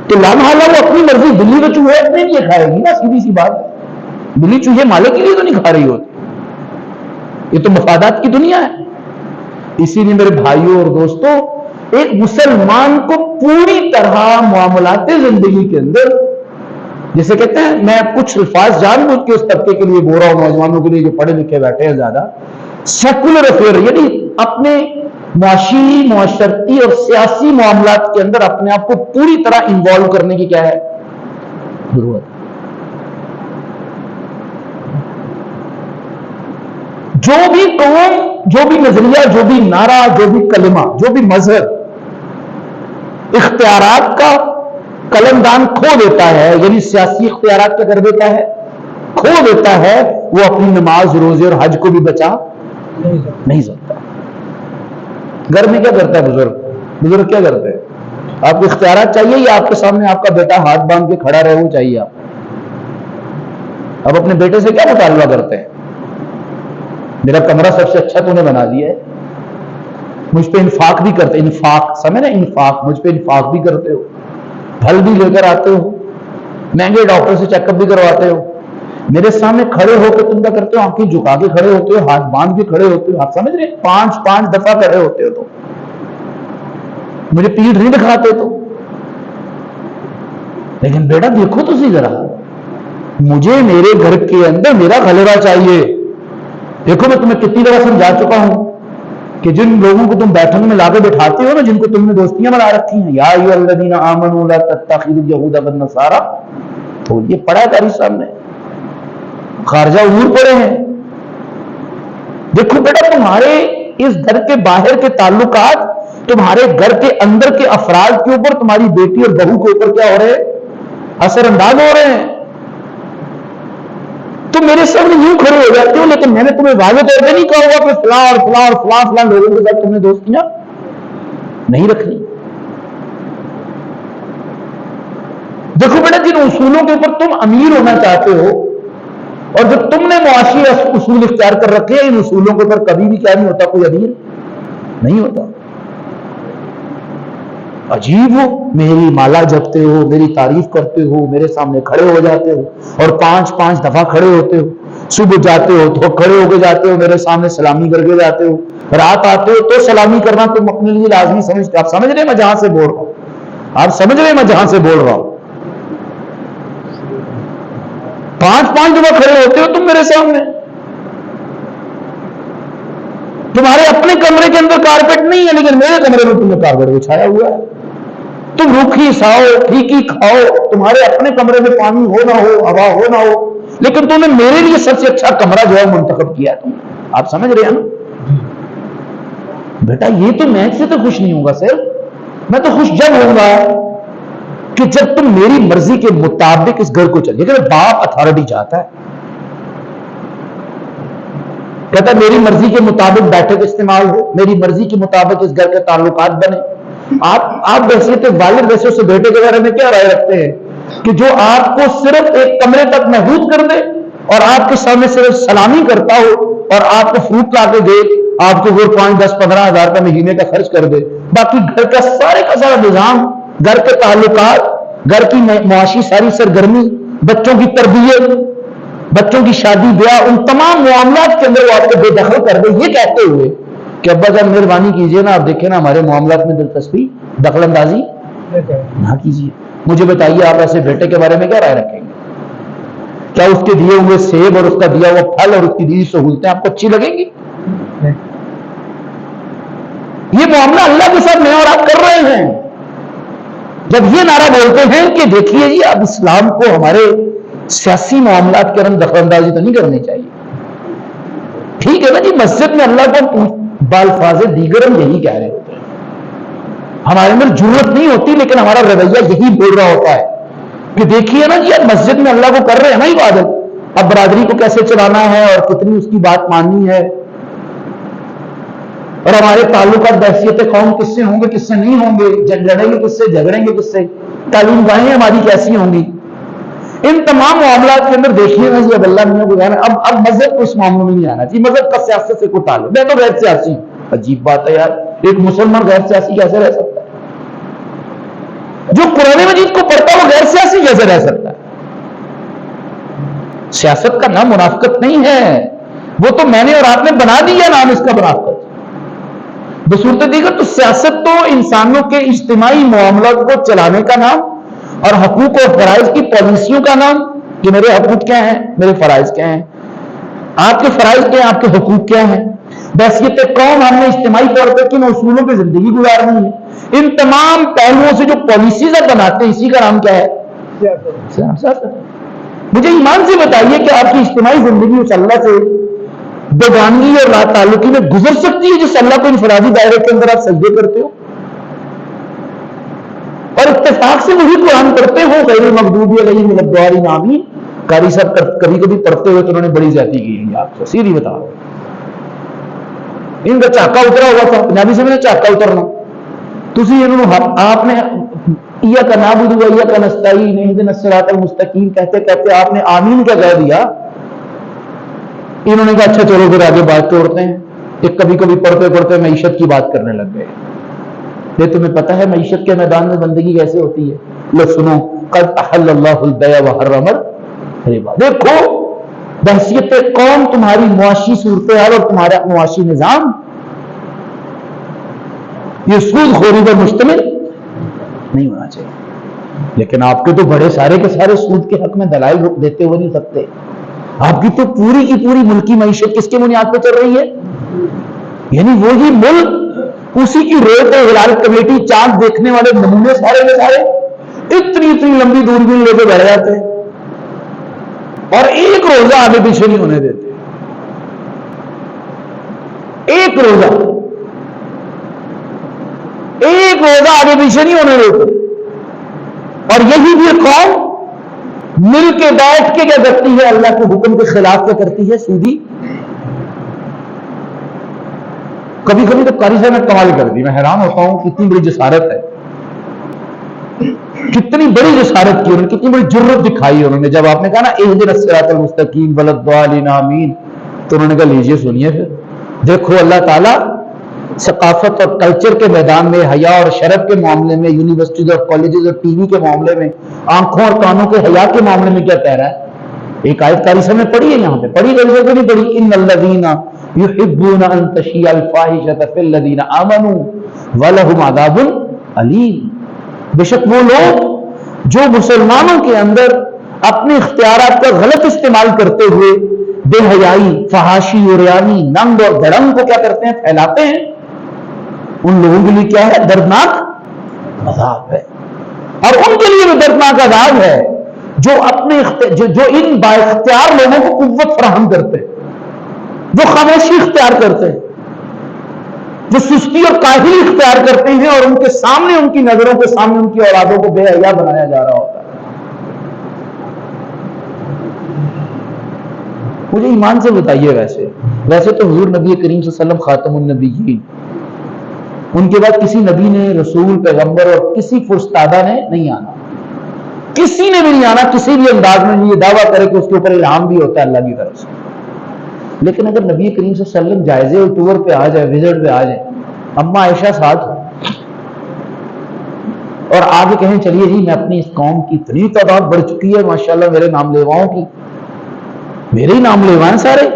تو لامحالہ وہ اپنی مرضی بلی و چوہے اپنے لیے کھائے گی نا، سیدھی سی بات. بلی چوہے مالک کے لیے تو نہیں کھا رہی ہوتی، یہ تو مفادات کی دنیا ہے. اسی لیے میرے بھائیوں اور دوستوں، ایک مسلمان کو پوری طرح معاملات زندگی کے اندر، جیسے کہتے ہیں، میں کچھ الفاظ جان بوجھ کے اس طبقے کے لیے بول رہا ہوں، نوجوانوں کے لیے جو پڑھے لکھے بیٹھے ہیں زیادہ، سیکولر افیئر، یعنی اپنے معاشی، معاشرتی اور سیاسی معاملات کے اندر اپنے آپ کو پوری طرح انوالو کرنے کی کیا ہے، ضرورت. جو بھی قوم، جو بھی نظریہ، جو بھی نعرہ، جو بھی کلمہ، جو بھی مذہب اختیارات کا قلمدان کھو دیتا ہے، یعنی سیاسی اختیارات کیا کر دیتا ہے، کھو دیتا ہے، وہ اپنی نماز، روزے اور حج کو بھی بچا نہیں سکتا. گھر میں کیا کرتا ہے بزرگ کیا کرتے ہیں؟ آپ کو اختیارات چاہیے یا آپ کے سامنے آپ کا بیٹا ہاتھ باندھ کے کھڑا رہے وہ چاہیے؟ آپ اپنے بیٹے سے کیا مطالبہ کرتے ہیں؟ میرا کمرہ سب سے اچھا تو نے بنا دیا ہے، مجھ پہ انفاق بھی کرتے، انفاق سمجھ نا، انفاق، مجھ پہ انفاق بھی کرتے ہو، پھل بھی لے کر آتے ہو، مہنگے ڈاکٹر سے چیک اپ بھی کرواتے ہو، میرے سامنے کھڑے ہو کے تم کیا کرتے ہو؟ آنکھیں جھکا کے کھڑے ہوتے ہو، ہاتھ باندھ کے کھڑے ہوتے ہو. آپ سمجھ رہے ہیں؟ 5 دفعہ کھڑے ہوتے ہو تو مجھے پیٹھ نہیں دکھاتے تو. لیکن بیٹا دیکھو تو ذرا، مجھے میرے گھر کے اندر میرا غلبہ چاہیے. دیکھو میں تمہیں کتنی دفعہ سمجھا چکا ہوں کہ جن لوگوں کو تم بیٹھک میں لا کے بٹھاتے ہو نا، جن کو تم نے دوستیاں بنا رکھی ہیں، یا ایھا الذین آمنوا لا تتخذوا اليہود والنصارى، تو یہ پڑھا ہے قاری صاحب نے، خارجہ امور پڑھے ہیں. دیکھو بیٹا، تمہارے اس گھر کے باہر کے تعلقات تمہارے گھر کے اندر کے افراد کے اوپر، تمہاری بیٹی اور بہو کے اوپر کیا ہو رہے ہیں؟ اثر انداز ہو رہے ہیں. تم میرے سامنے یوں کھڑے ہو جاتے ہو، لیکن میں نے تمہیں واضح طور پہ نہیں کہا ہوگا کہ فلاں اور فلاں اور فلاں فلاں لوگوں کے ساتھ تم نے دوستیاں نہیں رکھنی. دیکھو بیٹا، جن اصولوں کے اوپر تم امیر ہونا چاہتے ہو اور جو تم نے معاشی اصول اختیار کر رکھے ہیں، ان اصولوں کے اوپر کبھی بھی کیا نہیں ہوتا، کوئی امیر نہیں ہوتا. عجیب ہو، میری مالا جپتے ہو، میری تعریف کرتے ہو، میرے سامنے کھڑے ہو جاتے ہو اور 5 دفعہ کھڑے ہوتے ہو. صبح جاتے ہو تو کھڑے ہو کے جاتے ہو، میرے سامنے سلامی کر کے جاتے ہو. رات آتے ہو تو سلامی کرنا تم اپنے لیے لازمی سمجھتے. آپ سمجھ رہے میں جہاں سے بول رہا ہوں؟ آپ سمجھ رہے میں جہاں سے بول رہا ہوں؟ 5 دفعہ کھڑے ہوتے ہو تم میرے سامنے. تمہارے اپنے کمرے کے اندر کارپیٹ نہیں ہے، لیکن میرے کمرے میں تم نے کارپیٹ بچھایا ہوا ہے. تم روکھی ساؤ پھیکی کھاؤ، تمہارے اپنے کمرے میں پانی ہو نہ ہو، ہوا ہو نہ ہو، لیکن تم نے میرے لیے سب سے اچھا کمرہ جو ہے منتخب کیا تم. آپ سمجھ رہے ہیں نا بیٹا؟ یہ تو میں سے تو خوش نہیں ہوں گا سر، میں تو خوش جب ہوں گا کہ جب تم میری مرضی کے مطابق اس گھر کو چلے. کہ باپ اتھارٹی چاہتا ہے، کہتا ہے میری مرضی کے مطابق بیٹھک استعمال ہو، میری مرضی کے مطابق اس گھر کے تعلقات بنے. آپ بحثیت والد ویسے اس بیٹے کے بارے میں کیا رائے رکھتے ہیں کہ جو آپ کو صرف ایک کمرے تک محدود کر دے اور آپ کے سامنے صرف سلامی کرتا ہو اور آپ کو فروٹ لا کے دے، آپ کو وہ 5-10-15 ہزار کا مہینے کا خرچ کر دے، باقی گھر کا سارا نظام، گھر کے تعلقات، گھر کی معاشی ساری سرگرمی، بچوں کی تربیت، بچوں کی شادی بیاہ، ان تمام معاملات کے اندر وہ آپ کو بے دخل کر دے، یہ کہتے ہوئے کہ ابا جان مہربانی کیجئے نا، آپ دیکھیں نا ہمارے معاملات میں دلچسپی، دخل اندازی نہ کیجیے. مجھے بتائیے آپ ایسے بیٹے کے بارے میں کیا رائے رکھیں گے؟ کیا اس کے دیے ہوئے سیب اور اس کا دیا ہوا پھل اور اس کی دی سہولتیں آپ کو اچھی لگیں گی؟ یہ معاملہ اللہ کے ساتھ میں اور آپ کر رہے ہیں. جب یہ نعرہ بولتے ہیں کہ دیکھیے جی اب اسلام کو ہمارے سیاسی معاملات کے اندر دخل اندازی تو نہیں کرنی چاہیے. ٹھیک ہے نا جی، مسجد میں اللہ کو بالفاظ دیگر ہم یہی کہہ رہے ہوتے ہیں، ہمارے اندر جرأت نہیں ہوتی، لیکن ہمارا رویہ یہی بول رہا ہوتا ہے کہ دیکھیے نا جی اب مسجد میں اللہ کو کر رہے ہیں نا عبادت، اب برادری کو کیسے چلانا ہے اور کتنی اس کی بات ماننی ہے، اور ہمارے تعلقات بحثیت قوم کس سے ہوں گے کس سے نہیں ہوں گے، لڑیں گے کس سے، جھگڑیں گے کس سے، تعلیم گاہیں ہماری کیسی ہوں گی. ان تمام معاملات کے اندر دیکھیے نا جی اب اللہ نے بتایا اب مذہب کو اس معاملے میں نہیں آنا چاہیے. مذہب کا سیاست سے کوئی تعلق، میں تو غیر سیاسی ہوں. عجیب بات ہے یار، ایک مسلمان غیر سیاسی کیسے رہ سکتا ہے؟ جو قرآن مجید کو پڑھتا ہے وہ غیر سیاسی کیسے رہ سکتا ہے؟ سیاست کا نام منافقت نہیں ہے، وہ تو میں نے اور آپ نے بنا دیا نام اس کا منافقت. بصورت دیگر تو سیاست تو انسانوں کے اجتماعی معاملات کو چلانے کا نام اور حقوق اور فرائض کی پالیسیوں کا نام کہ میرے حقوق کیا ہیں، میرے فرائض کیا ہیں، آپ کے فرائض کیا ہیں، آپ کے حقوق کیا ہیں. بحثیت قوم ہم نے اجتماعی طور پر کن اصولوں پہ زندگی گزارنی ہے، ان تمام پہلوؤں سے جو پالیسیز آپ بناتے ہیں اسی کا نام کیا ہے؟ سیاست. مجھے ایمان سے بتائیے کہ آپ کی اجتماعی زندگی اس اللہ سے بیگانگی اور لا تعلقی میں گزر سکتی ہے جس اللہ کو انفرادی دائرے کے اندر آپ سجدے کرتے ہو اور اتفاق سے وہی قرآن پڑھتے ہو غیر المغضوب علیہم ولا الضالین آمین. قاری صاحب کبھی کبھی پڑھتے ہوئے تو انہوں نے بڑی زیادتی کی ہے آپ کو، سیدھی بتا رہا ہوں. ان کا چاکا اترا ہوا تھا، پنجابی سے میں نے چاکا اترنا. تسی انہوں آپ نے ایاک نعبد و ایاک نستعین اہدنا الصراط المستقیم کہتے کہتے آپ نے آمین کیا کہہ دیا. انہوں نے کہا اچھا چلو پھر آگے بات توڑتے ہیں. ایک کبھی کبھی پڑھتے پڑھتے معیشت کی بات کرنے لگ گئے. یہ تمہیں پتہ ہے معیشت کے میدان میں بندگی کیسے ہوتی ہے؟ لو سنو، قد احل اللہ البیع وحرم الربا. دیکھو بحثیت قوم تمہاری معاشی صورتحال اور تمہارا معاشی نظام یہ سود خوری پر مشتمل نہیں ہونا چاہیے. لیکن آپ کے تو بڑے سارے کے سارے سود کے حق میں دلائل دیتے ہوئے نہیں سکتے. آپ کی تو پوری کی پوری ملکی معیشت کس کے بنیاد پہ چل رہی ہے؟ یعنی وہی ملک، اسی کی روز ہلال کمیٹی چاند دیکھنے والے نمونے سارے کے سارے اتنی اتنی لمبی دوربین لے کے بیٹھ جاتے ہیں اور ایک روزہ آگے پیچھے نہیں ہونے دیتے. ایک روزہ آگے پیچھے نہیں ہونے دیتے. اور یہی بھی قوم مل کے بیٹھ کے کیا کرتی ہے؟ اللہ کے حکم کے خلاف کیا کرتی ہے؟ سودی. کبھی کبھی تو قاری صاحب نے کمال کر دی. میں حیران ہوتا ہوں کتنی بڑی جسارت ہے، کتنی بڑی جسارت کی انہوں نے، کتنی بڑی جرت دکھائی انہوں نے. جب آپ نے کہا نا اہدنا الصراط المستقیم ولا الضالین آمین، تو انہوں نے کہا لیجئے سنیے پھر. دیکھو اللہ تعالیٰ ثقافت اور کلچر کے میدان میں، حیا اور شرف کے معاملے میں، یونیورسٹیز اور کالجز اور ٹی وی کے معاملے میں، آنکھوں اور کانوں کے حیا کے معاملے میں کیا کہہ رہا ہے؟ ایک آیت قاری صاحب نے پڑھی ہے یہاں پہ، پڑھی گئی ہے کہ نہیں پڑھی؟ ان الذین یحبون ان تشیع الفاحشۃ فی الذین آمنوا ولہم عذاب علیم. بے شک وہ لوگ جو مسلمانوں کے اندر اپنے اختیارات کا غلط استعمال کرتے ہوئے بے حیائی، فحاشی اور ریانی، ننگ اور دھڑنگ کو کیا کرتے ہیں؟ پھیلاتے ہیں. ان لوگوں کے لیے کیا ہے؟ دردناک عذاب ہے. اور ان کے لیے بھی دردناک عذاب ہے جو اپنے جو ان با اختیار لوگوں کو قوت فراہم کرتے ہیں، جو خاموشی اختیار کرتے ہیں، جو سستی اور کاہلی اختیار کرتے ہیں اور ان کے سامنے، ان کی نظروں کے سامنے ان کی اولادوں کو بے حیا بنایا جا رہا ہوتا ہے. مجھے ایمان سے بتائیے، ویسے تو حضور نبی کریم صلی اللہ علیہ وسلم خاتم النبیین، ان کے بعد کسی نبی نے، رسول، پیغمبر اور کسی فرستادہ نے نہیں آنا. کسی نے بھی نہیں آنا کسی بھی انداز میں یہ دعویٰ کرے کہ اس کے اوپر الہام بھی ہوتا ہے اللہ کی طرف سے. لیکن اگر نبی کریم صلی اللہ علیہ وسلم جائزے اور ٹور پہ آ جائے، وزٹ پہ آ جائے، اما عائشہ ساتھ ہو اور آگے کہیں چلیے جی میں اپنی اس قوم کی اتنی تعداد بڑھ چکی ہے ماشاءاللہ میرے نام لیواؤں کی، میرے ہی نام لیوائیں سارے.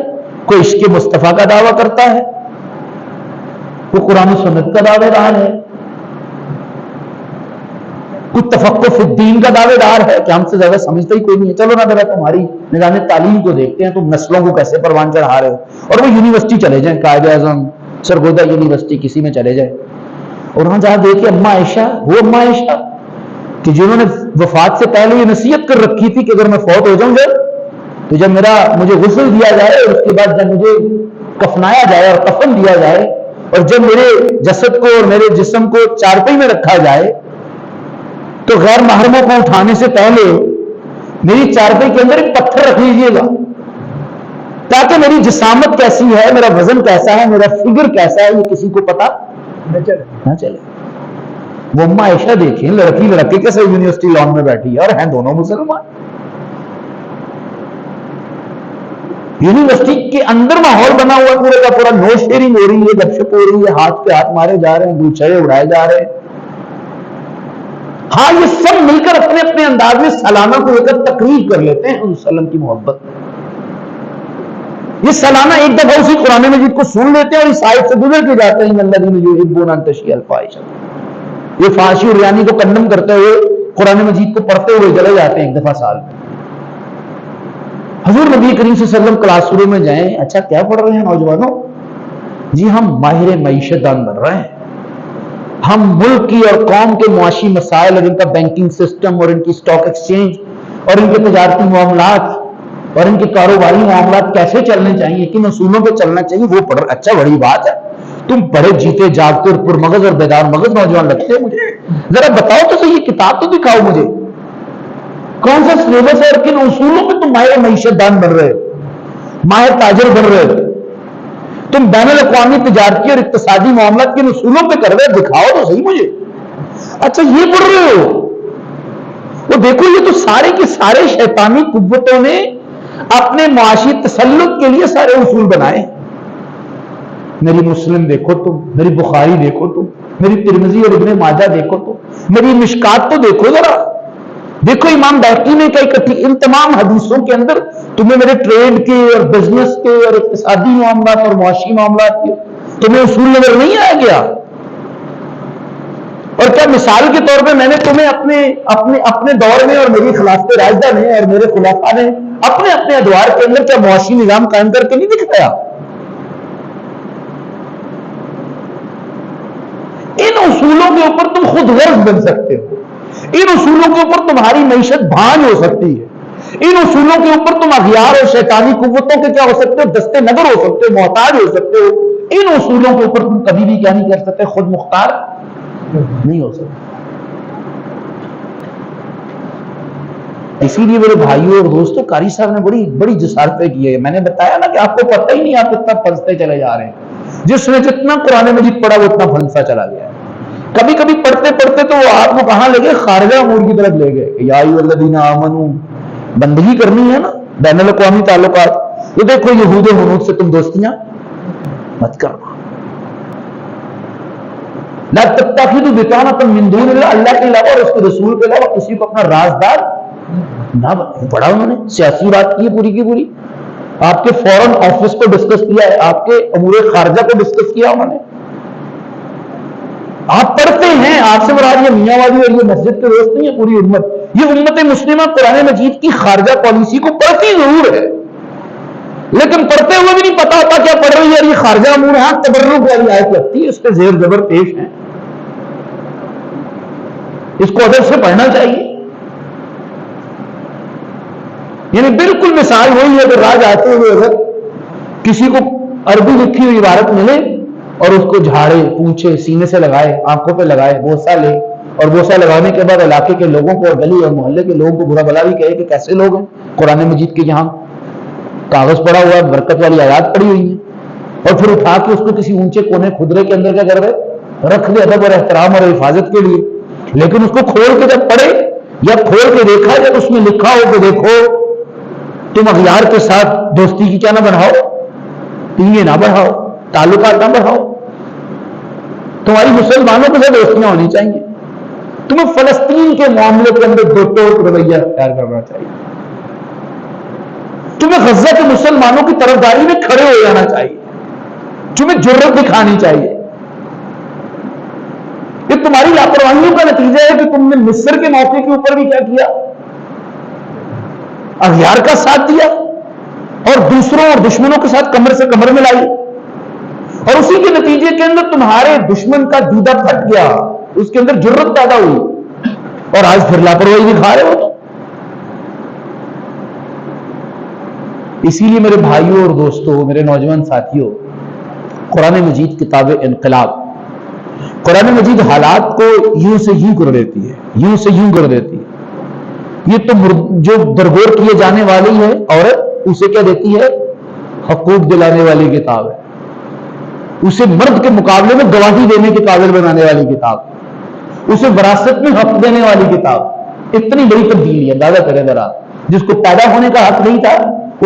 کوئی عشق مصطفیٰ کا دعویٰ کرتا ہے، کوئی قرآن و سنت کا دعوے دار ہے، کوئی تفقہ فی الدین کا دعوے دار ہے کہ ہم سے زیادہ سمجھتا ہی کوئی نہیں ہے. چلو نا ذرا تمہاری نظام تعلیم کو دیکھتے ہیں، تم نسلوں کو کیسے پروان چڑھا رہے ہو. اور وہ یونیورسٹی چلے جائیں، قائد اعظم، سرگودا یونیورسٹی کسی میں چلے جائیں، اور وہاں جہاں دیکھیں اما عائشہ، وہ اما عائشہ کہ جنہوں نے وفات سے پہلے یہ نصیحت کر رکھی تھی کہ اگر میں فوت ہو جاؤں گا تو جب مجھے غسل دیا جائے اور اس کے بعد جب مجھے کفنایا جائے اور کفن دیا جائے اور جب میرے جسد کو اور میرے جسم کو چارپائی میں رکھا جائے تو غیر محرموں کو اٹھانے سے پہلے میری چارپائی کے اندر ایک پتھر رکھ لیجیے گا تاکہ میری جسامت کیسی ہے، میرا وزن کیسا ہے، میرا فگر کیسا ہے، یہ کسی کو پتا نہ چلے. وہ اما عائشہ دیکھیں، لڑکی لڑکے کیسے یونیورسٹی لان میں بیٹھی ہے اور ہیں دونوں مسلمان. یونیورسٹی کے اندر ماحول بنا ہوا پورے کا پورا، نو شیئرنگ ہو رہی ہے، گپ شپ ہو رہی ہے، ہاتھ پہ ہاتھ مارے جا رہے ہیں، گلچھڑے اڑائے جا رہے ہیں. ہاں یہ سب مل کر اپنے اپنے انداز میں سالانہ کو لے کر تقریر کر لیتے ہیں حضور صلی اللہ علیہ وسلم کی محبت. یہ سالانہ ایک دفعہ اسی قرآن مجید کو سن لیتے ہیں اور اس آیت سے گزر کے جاتے ہیں الذین یحبون ان تشیع الفاحشۃ. یہ فحاشی اور ریانی کو کنڈم کرتے ہوئے قرآن مجید کو پڑھتے ہوئے چلے جاتے ہیں ایک دفعہ سال میں. حضور نبی کریم صلی اللہ علیہ وسلم کلاس روم میں جائیں، اچھا کیا پڑھ رہے ہیں نوجوانوں؟ جی ہم ماہر معیشت دان بن رہے ہیں، ہم ملک کی اور قوم کے معاشی مسائل اور ان کا بینکنگ سسٹم اور ان کی سٹاک ایکسچینج اور ان کے تجارتی معاملات اور ان کے کاروباری معاملات کیسے چلنے چاہیے، کن اصولوں پہ چلنا چاہیے وہ پڑھ. اچھا بڑی بات ہے، تم بڑے جیتے جاگتے اور پرمغز اور بیدار مغز نوجوان لگتے ہیں مجھے. ذرا بتاؤ تو صحیح، یہ کتاب تو دکھاؤ مجھے، کون سا سلیبس ہے اور کن اصولوں پہ تم ماہر معیشت دان بن رہے ہو، ماہر تاجر بن رہے ہو. تم بین الاقوامی تجارتی اور اقتصادی معاملات کے اصولوں پہ کر رہے، دکھاؤ تو صحیح مجھے۔ اچھا یہ پڑھ رہے ہو، وہ دیکھو یہ تو سارے کے سارے شیطانی قوتوں نے اپنے معاشی تسلط کے لیے سارے اصول بنائے۔ میری مسلم دیکھو تم، میری بخاری دیکھو تم، میری ترمذی اور ابن ماجہ دیکھو تم، میری مشکات تو دیکھو ذرا، دیکھو امام بیہقی نے ان تمام حدیثوں کے اندر تمہیں میرے ٹریڈ کے اور بزنس کے اور اقتصادی معاملات اور معاشی معاملات کے تمہیں اصول نظر نہیں آیا گیا؟ اور کیا مثال کے طور پہ میں نے تمہیں اپنے دور میں اور میری خلافت راشدہ نے اور میرے خلفاء نے اپنے اپنے ادوار کے اندر کیا معاشی نظام قائم کر کے نہیں دکھایا؟ ان اصولوں کے اوپر تم خود غرض بن سکتے ہو، ان اصولوں کے اوپر تمہاری معیشت بھان ہو سکتی ہے، ان اصولوں کے اوپر تم اغیار اور شیطانی قوتوں کے کیا ہو سکتے ہو، دستے نگر ہو سکتے ہو، محتاج ہو سکتے ہو۔ ان اصولوں کے اوپر تم کبھی بھی کیا نہیں کر سکتے، خود مختار نہیں ہو سکتے۔ اسی لیے میرے بھائیوں اور دوستوں، قاری صاحب نے بڑی جسارتیں کی ہے۔ میں نے بتایا نا کہ آپ کو پتہ ہی نہیں، آپ اتنا پھنستے چلے جا رہے ہیں۔ جس نے جتنا قرآن مجید پڑھا وہ اتنا پھنسا چلا گیا ہے۔ کبھی کبھی پڑھتے پڑھتے تو وہ آپ کو کہاں لے گئے، خارجہ امور کی طرف لے گئے۔ یا ایھا الذین آمنوا، بندگی کرنی ہے نا، بین الاقوامی تعلقات۔ یہ دیکھو یہود و ہنود سے تم دوستیاں مت کرنا۔ لا تتخذوا بطانة من دون اللہ، اللہ کے علاوہ اور اس کے رسول کے علاوہ کسی کو اپنا رازدار نہ بنائیں۔ پڑھا انہوں نے، سیاسی بات کی ہے پوری کی پوری، آپ کے فورن آفس کو ڈسکس کیا ہے، آپ کے امور خارجہ کو ڈسکس کیا انہوں نے۔ آپ پڑھتے ہیں، آپ سے مراد یہ میاں والی اور یہ مسجد کے دوست نہیں ہے، پوری امت، یہ امت مسلمہ قرآن مجید کی خارجہ پالیسی کو پڑھتی ضرور ہے، لیکن پڑھتے ہوئے بھی نہیں پتا ہوتا کیا پڑھ رہی ہے۔ یہ خارجہ امور ہے، تبرک والی آیت لگتی ہے، اس پہ زیر زبر پیش ہے، اس کو ادب سے پڑھنا چاہیے۔ یعنی بالکل مثال وہی ہے کہ راہ جاتے ہوئے اگر کسی کو عربی لکھی ہوئی عبارت ملے اور اس کو جھاڑے، پوچھے، سینے سے لگائے، آنکھوں پہ لگائے، بوسہ لے، اور بوسہ لگانے کے بعد علاقے کے لوگوں کو اور گلی اور محلے کے لوگوں کو برا بھلا بھی کہے کہ کیسے لوگ ہیں، قرآن مجید کے یہاں کاغذ پڑا ہوا ہے، برکت والی آیات پڑی ہوئی ہیں، اور پھر اٹھا کے اس کو کسی اونچے کونے خدرے کے اندر کیا کر رہے، رکھ دے ادب اور احترام اور حفاظت کے لیے۔ لیکن اس کو کھول کے جب پڑھے یا کھول کے دیکھا، جب اس میں لکھا ہو کہ دیکھو تم اغیار کے ساتھ دوستی کی کیا نہ بڑھاؤ، تینے نہ بڑھاؤ، تعلقات نہ بڑھاؤ، تمہاری مسلمانوں کے ساتھ دوستیاں ہونی چاہیے، تمہیں فلسطین کے معاملے کے اندر دو ٹوک رویہ اختیار کرنا چاہیے، تمہیں غزہ کے مسلمانوں کی طرفداری میں کھڑے ہو جانا چاہیے، تمہیں جرأت دکھانی چاہیے۔ یہ تمہاری لاپرواہیوں کا نتیجہ ہے کہ تم نے مصر کے موقع کے اوپر بھی کیا کیا، اغیار کا ساتھ دیا، اور دوسروں اور دشمنوں کے ساتھ کمر سے کمر ملائی، اور اسی کے نتیجے کے اندر تمہارے دشمن کا جودا پھٹ گیا، اس کے اندر جرأت پیدا ہوئی، اور آج پھر لاپرواہی دکھا رہے ہو تو۔ اسی لیے میرے بھائیوں اور دوستوں، میرے نوجوان ساتھیوں، قرآن مجید کتاب انقلاب، قرآن مجید حالات کو یوں سے یوں کر دیتی ہے، یوں سے یوں کر دیتی ہے۔ یہ تو جو درگور کیے جانے والی ہے عورت، اسے کیا دیتی ہے، حقوق دلانے والی کتاب ہے، اسے مرد کے مقابلے میں گواہی دینے کے قابل بنانے والی کتاب، اسے وراثت میں حق دینے والی کتاب۔ اتنی بڑی تبدیلی ہے، اندازہ کریں ذرا، جس کو پیدا ہونے کا حق نہیں تھا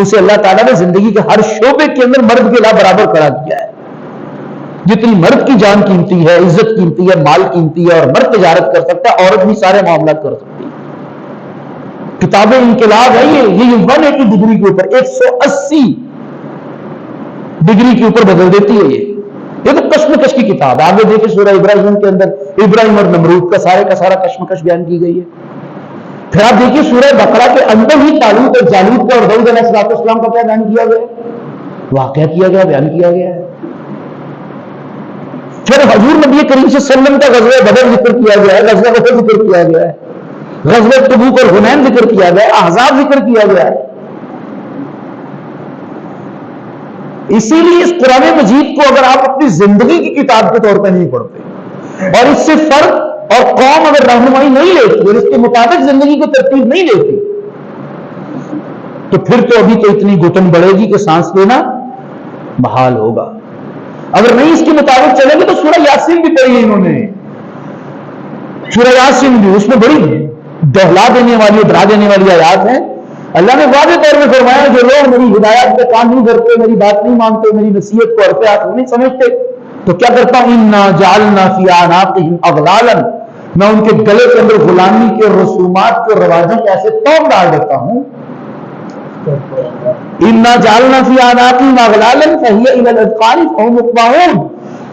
اسے اللہ تعالیٰ نے زندگی کے ہر شعبے کے اندر مرد کے لا برابر کھڑا کیا ہے۔ جتنی مرد کی جان قیمتی ہے، عزت قیمتی ہے، مال قیمتی ہے، اور مرد تجارت کر سکتا ہے، عورت بھی سارے معاملات کر سکتی ہے۔ کتاب انقلاب ہے یہ 180 ڈگری کے اوپر، 180 ڈگری کے اوپر بدل دیتی ہے۔ یہ تو کشمکش کی کتاب ہے۔ آگے دیکھیں سورہ ابراہیم کے اندر ابراہیم اور نمرود کا سارے کا سارا کشمکش بیان کی گئی ہے۔ پھر آپ دیکھیے سورہ بقرہ کے اندر ہی طالوت اور جالوت کا اور داؤد علیہ السلام کا کیا بیان کیا گیا ہے، واقعہ کیا گیا، بیان کیا گیا ہے۔ پھر حضور نبی کریم صلی اللہ علیہ وسلم کا غزوہ بدر ذکر کیا گیا ہے، غزوہ احد ذکر کیا گیا ہے، غزوہ تبوک اور حنین ذکر کیا گیا ہے، احزاب ذکر کیا گیا ہے۔ اسی لیے اس قرآن مجید کو اگر آپ اپنی زندگی کی کتاب کے طور پہ نہیں پڑھتے اور اس سے فرد اور قوم اگر رہنمائی نہیں لیتی اور اس کے مطابق زندگی کو ترتیب نہیں لیتی، تو پھر تو ابھی تو اتنی گھٹن بڑھے گی کہ سانس لینا محال ہوگا۔ اگر نہیں اس کے مطابق چلے گے تو سورہ یاسین بھی پڑھی ہے انہوں نے، سورہ یاسین بھی، اس میں بڑی دہلا دینے والی ڈرا دینے والی آیات ہیں۔ اللہ نے واضح طور پہ فرمایا جو لوگ میری ہدایت پہ کام نہیں کرتے، میری بات نہیں مانتے، میری نصیحت کو حرف ہاتھ نہیں سمجھتے، تو کیا کرتا ہوں، انا جعلنا فی اعناقہم اغلالا، میں ان کے گلے کے اندر غلامی کے رسومات کے رواجوں کے ایسے توڑ ڈال دیتا ہوں، انا جعلنا فی اعناقہم اغلالا فہی الی الاذقان فہم مقمحون،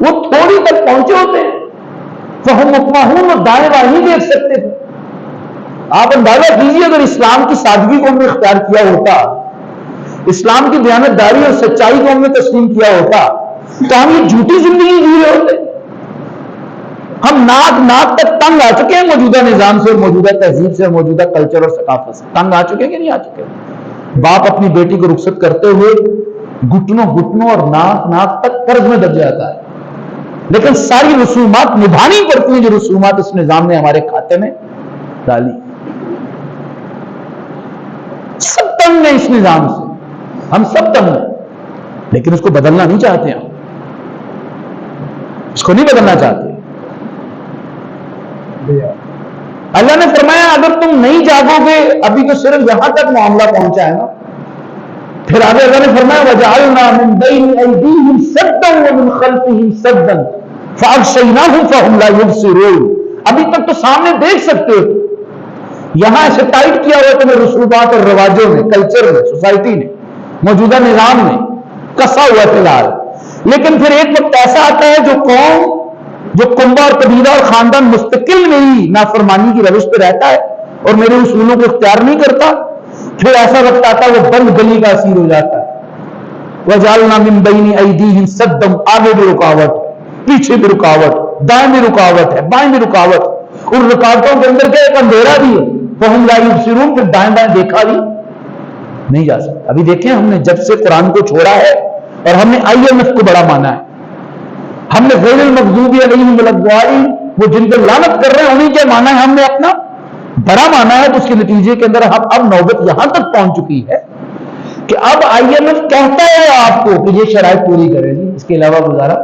وہ تھوڑی تک پہنچے ہوتے ہیں، فہم مقمحون، وہ دائیں بائیں نہیں دیکھ سکتے تھے۔ آپ اندازہ کیجیے اگر اسلام کی سادگی کو ہم نے اختیار کیا ہوتا، اسلام کی دیانتداری اور سچائی کو ہم نے تسلیم کیا ہوتا، تو ہم یہ جھوٹی زندگی جی رہے ہوتے۔ ہم ناک تک تنگ آ چکے ہیں موجودہ نظام سے، موجودہ تہذیب سے، موجودہ کلچر اور ثقافت سے تنگ آ چکے کہ نہیں آ چکے؟ باپ اپنی بیٹی کو رخصت کرتے ہوئے گھٹنوں اور ناک تک قرض میں دب جاتا ہے، لیکن ساری رسومات نبھانی پڑتی ہیں جو رسومات اس نظام نے ہمارے کھاتے میں ڈالی۔ سب تنگ ہیں اس نظام سے، ہم سب تنگ ہیں، لیکن اس کو بدلنا نہیں چاہتے، ہم اس کو نہیں بدلنا چاہتے۔ اللہ نے فرمایا اگر تم نہیں جاگو گے، ابھی تو صرف یہاں تک معاملہ پہنچا ہے نا، پھر آگے اللہ نے فرمایا وَجَعَلْنَا مِن بَيْنِ أَيْدِيهِمْ سَدًّا وَمِن خَلْفِهِمْ سَدًّا فَأَغْشَيْنَاهُمْ فَهُمْ لَا يُبْصِرُونَ، ابھی تک تو سامنے دیکھ سکتے ہو، یہاں ایسے ٹائٹ کیا ہوا تمہیں رسومات اور رواجوں میں، کلچر میں، سوسائٹی نے، موجودہ نظام میں کسا ہوا فی الحال، لیکن پھر ایک وقت ایسا آتا ہے جو قوم، جو کنبہ اور قبیلہ اور خاندان مستقل نہیں نافرمانی کی روش پہ رہتا ہے اور میرے اصولوں کو اختیار نہیں کرتا، پھر ایسا وقت آتا ہے وہ بند گلی کا اسیر ہو جاتا ہے۔ وَجَعَلْنَا مِن بَيْنِ أَيْدِيهِمْ سَدًّا، آگے بھی رکاوٹ، پیچھے بھی رکاوٹ، دائیں بھی رکاوٹ ہے، بائیں بھی رکاوٹ، ان رکاوٹوں کے اندر کیا ایک اندھیرا بھی ہے، فَهُمْ لَا يُبْصِرُونَ، پھر دائیں بائیں دیکھا بھی نہیں جا سکتا۔ ابھی دیکھیں ہم نے جب سے قرآن کو چھوڑا ہے اور ہم نے IMF کو بڑا مانا ہے، ہم نے غیر المغضوب علیہم ولا الضالین، وہ جن پر لعنت کر رہے ہیں انہیں کیا مانا ہے، ہم نے اپنا بڑا مانا ہے، تو اس کے نتیجے کے اندر اب نوبت یہاں تک پہنچ چکی ہے کہ اب IMF کہتا ہے آپ کو کہ یہ شرائط پوری کرے گی، اس کے علاوہ گزارا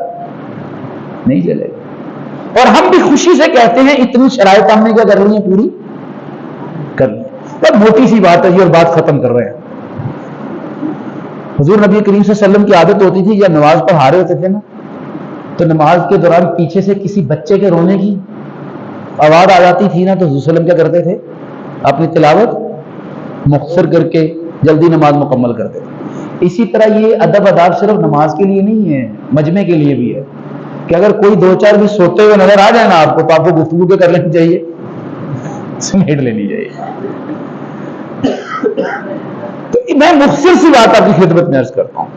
نہیں چلے گا، اور ہم بھی خوشی سے کہتے ہیں اتنی شرائط ہم نے کیا کر لی ہیں، پوری کر لی۔ بس موٹی سی بات ہے یہ، اور بات ختم کر رہے ہیں۔ حضور نبی کریم صلی اللہ علیہ وسلم کی عادت ہوتی تھی جب نماز پڑھا رہے ہوتے تھے نا، تو نماز کے دوران پیچھے سے کسی بچے کے رونے کی آواز آ جاتی تھی نا، تو حضور صلی اللہ علیہ وسلم کیا کرتے تھے، اپنی تلاوت مختصر کر کے جلدی نماز مکمل کرتے تھے۔ اسی طرح یہ ادب آداب صرف نماز کے لیے نہیں ہے، مجمع کے لیے بھی ہے، کہ اگر کوئی دو چار بھی سوتے ہوئے نظر آ جائے نا آپ کو، تو آپ کو گفتگو پہ کر لینی چاہیے، سمیٹ لینی چاہیے۔ تو میں مختصر سی بات آپ کی خدمت میں عرض کرتا ہوں،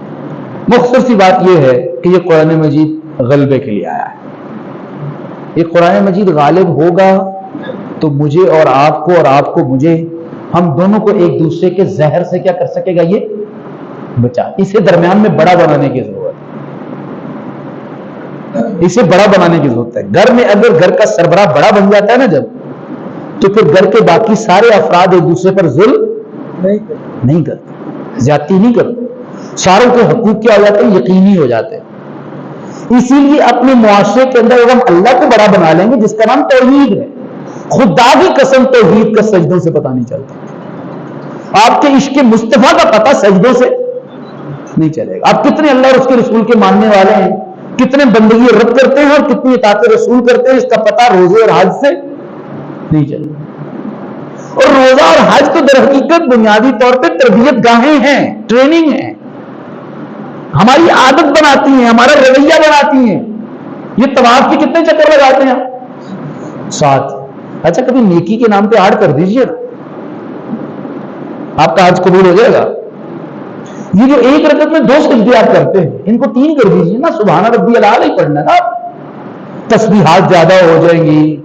مختصر سی بات یہ ہے کہ یہ قرآن مجید غلبے کے لیے آیا ہے۔ یہ قرآن مجید غالب ہوگا تو مجھے اور آپ کو، اور آپ کو مجھے، ہم دونوں کو ایک دوسرے کے زہر سے کیا کر سکے گا، یہ بچا۔ اسے درمیان میں بڑا بنانے کی ضرورت ہے، اسے بڑا بنانے کی ضرورت ہے۔ گھر میں اگر گھر کا سربراہ بڑا بن جاتا ہے نا جب، تو پھر گھر کے باقی سارے افراد ایک دوسرے پر ظلم نہیں کرتے، زیادتی نہیں کرتے، ساروں کے حقوق کیا ہو جاتے ہیں، یقینی ہو جاتے ہیں۔ اسی لیے اپنے معاشرے کے اندر ہم اللہ کو بڑا بنا لیں گے جس کا نام توحید ہے، خدا کی قسم توحید کا سجدوں سے پتہ نہیں چلتا، آپ کے عشق مصطفیٰ کا پتہ سجدوں سے نہیں چلے گا۔ آپ کتنے اللہ اور اس کے رسول کے ماننے والے ہیں، کتنے بندگی رب کرتے ہیں اور کتنی اطاعت رسول کرتے ہیں، اس کا پتہ روزے اور حج سے نہیں چلے گا۔ اور روزہ اور حج تو در حقیقت بنیادی طور پہ تربیت گاہیں ہیں، ٹریننگ ہیں، ہماری عادت بناتی ہیں، ہمارا رویہ بناتی ہیں۔ یہ طواف کے کتنے چکر لگاتے ہیں، 7۔ اچھا کبھی نیکی کے نام پہ 8 کر دیجئے نا، آپ کا حج قبول ہو جائے گا۔ یہ جو ایک رکعت میں 2 سجدے آپ کرتے ہیں، ان کو 3 کر دیجئے نا، سبحان ربی الاعلی ہی پڑھنا نا، تسبیحات زیادہ ہو جائیں گی،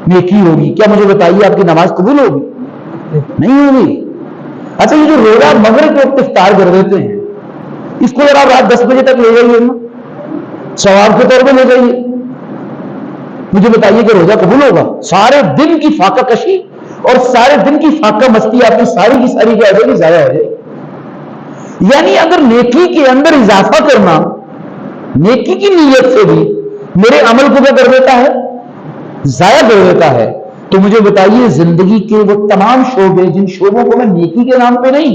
نیکی ہوگی۔ کیا مجھے بتائیے آپ کی نماز قبول ہوگی؟ نہیں ہوگی۔ اچھا یہ جو روزہ مغرب کے وقت افطار کر دیتے ہیں، اس کو اگر آپ رات 10 بجے تک لے جائیے نا، ثواب کے طور پہ لے جائیے، مجھے بتائیے کہ روزہ قبول ہوگا؟ سارے دن کی فاقہ کشی اور سارے دن کی فاقہ مستی آپ کی ساری کی ساری کیا ہو جائے گی، ضائع ہو جائے گی۔ یعنی اگر نیکی کے اندر اضافہ کرنا نیکی کی نیت سے بھی میرے عمل کو کیا کر دیتا ہے؟ ضائع کر دیتا ہے. تو مجھے بتائیے زندگی کے وہ تمام شعبے جن شعبوں کو میں نیکی کے نام پہ نہیں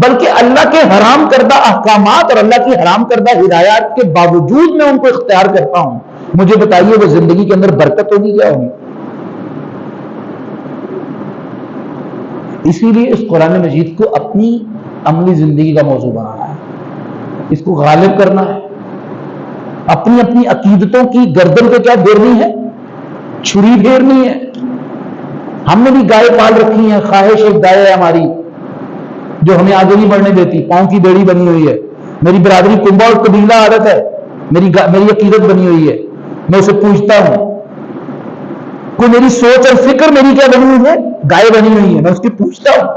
بلکہ اللہ کے حرام کردہ احکامات اور اللہ کی حرام کردہ ہدایات کے باوجود میں ان کو اختیار کرتا ہوں، مجھے بتائیے وہ زندگی کے اندر برکت ہوگی کیا ہوگی؟ اسی لیے اس قرآن مجید کو اپنی عملی زندگی کا موضوع بنانا ہے، اس کو غالب کرنا ہے، اپنی اپنی عقیدتوں کی گردن پہ کیا پھیرنی ہے؟ چھری پھیرنی ہے. ہم نے بھی گائے پال رکھی ہیں، خواہش ایک گائے ہے ہماری جو ہمیں آگے نہیں بڑھنے دیتی، پاؤں کی بیڑی بنی ہوئی ہے. میری برادری کنبا اور قبیلہ عادت ہے، میری عقیدت بنی ہوئی ہے. میں اسے پوچھتا ہوں، کوئی میری سوچ اور فکر میری کیا بنی ہوئی ہے؟ گائے بنی ہوئی ہے. میں اس کی پوچھتا ہوں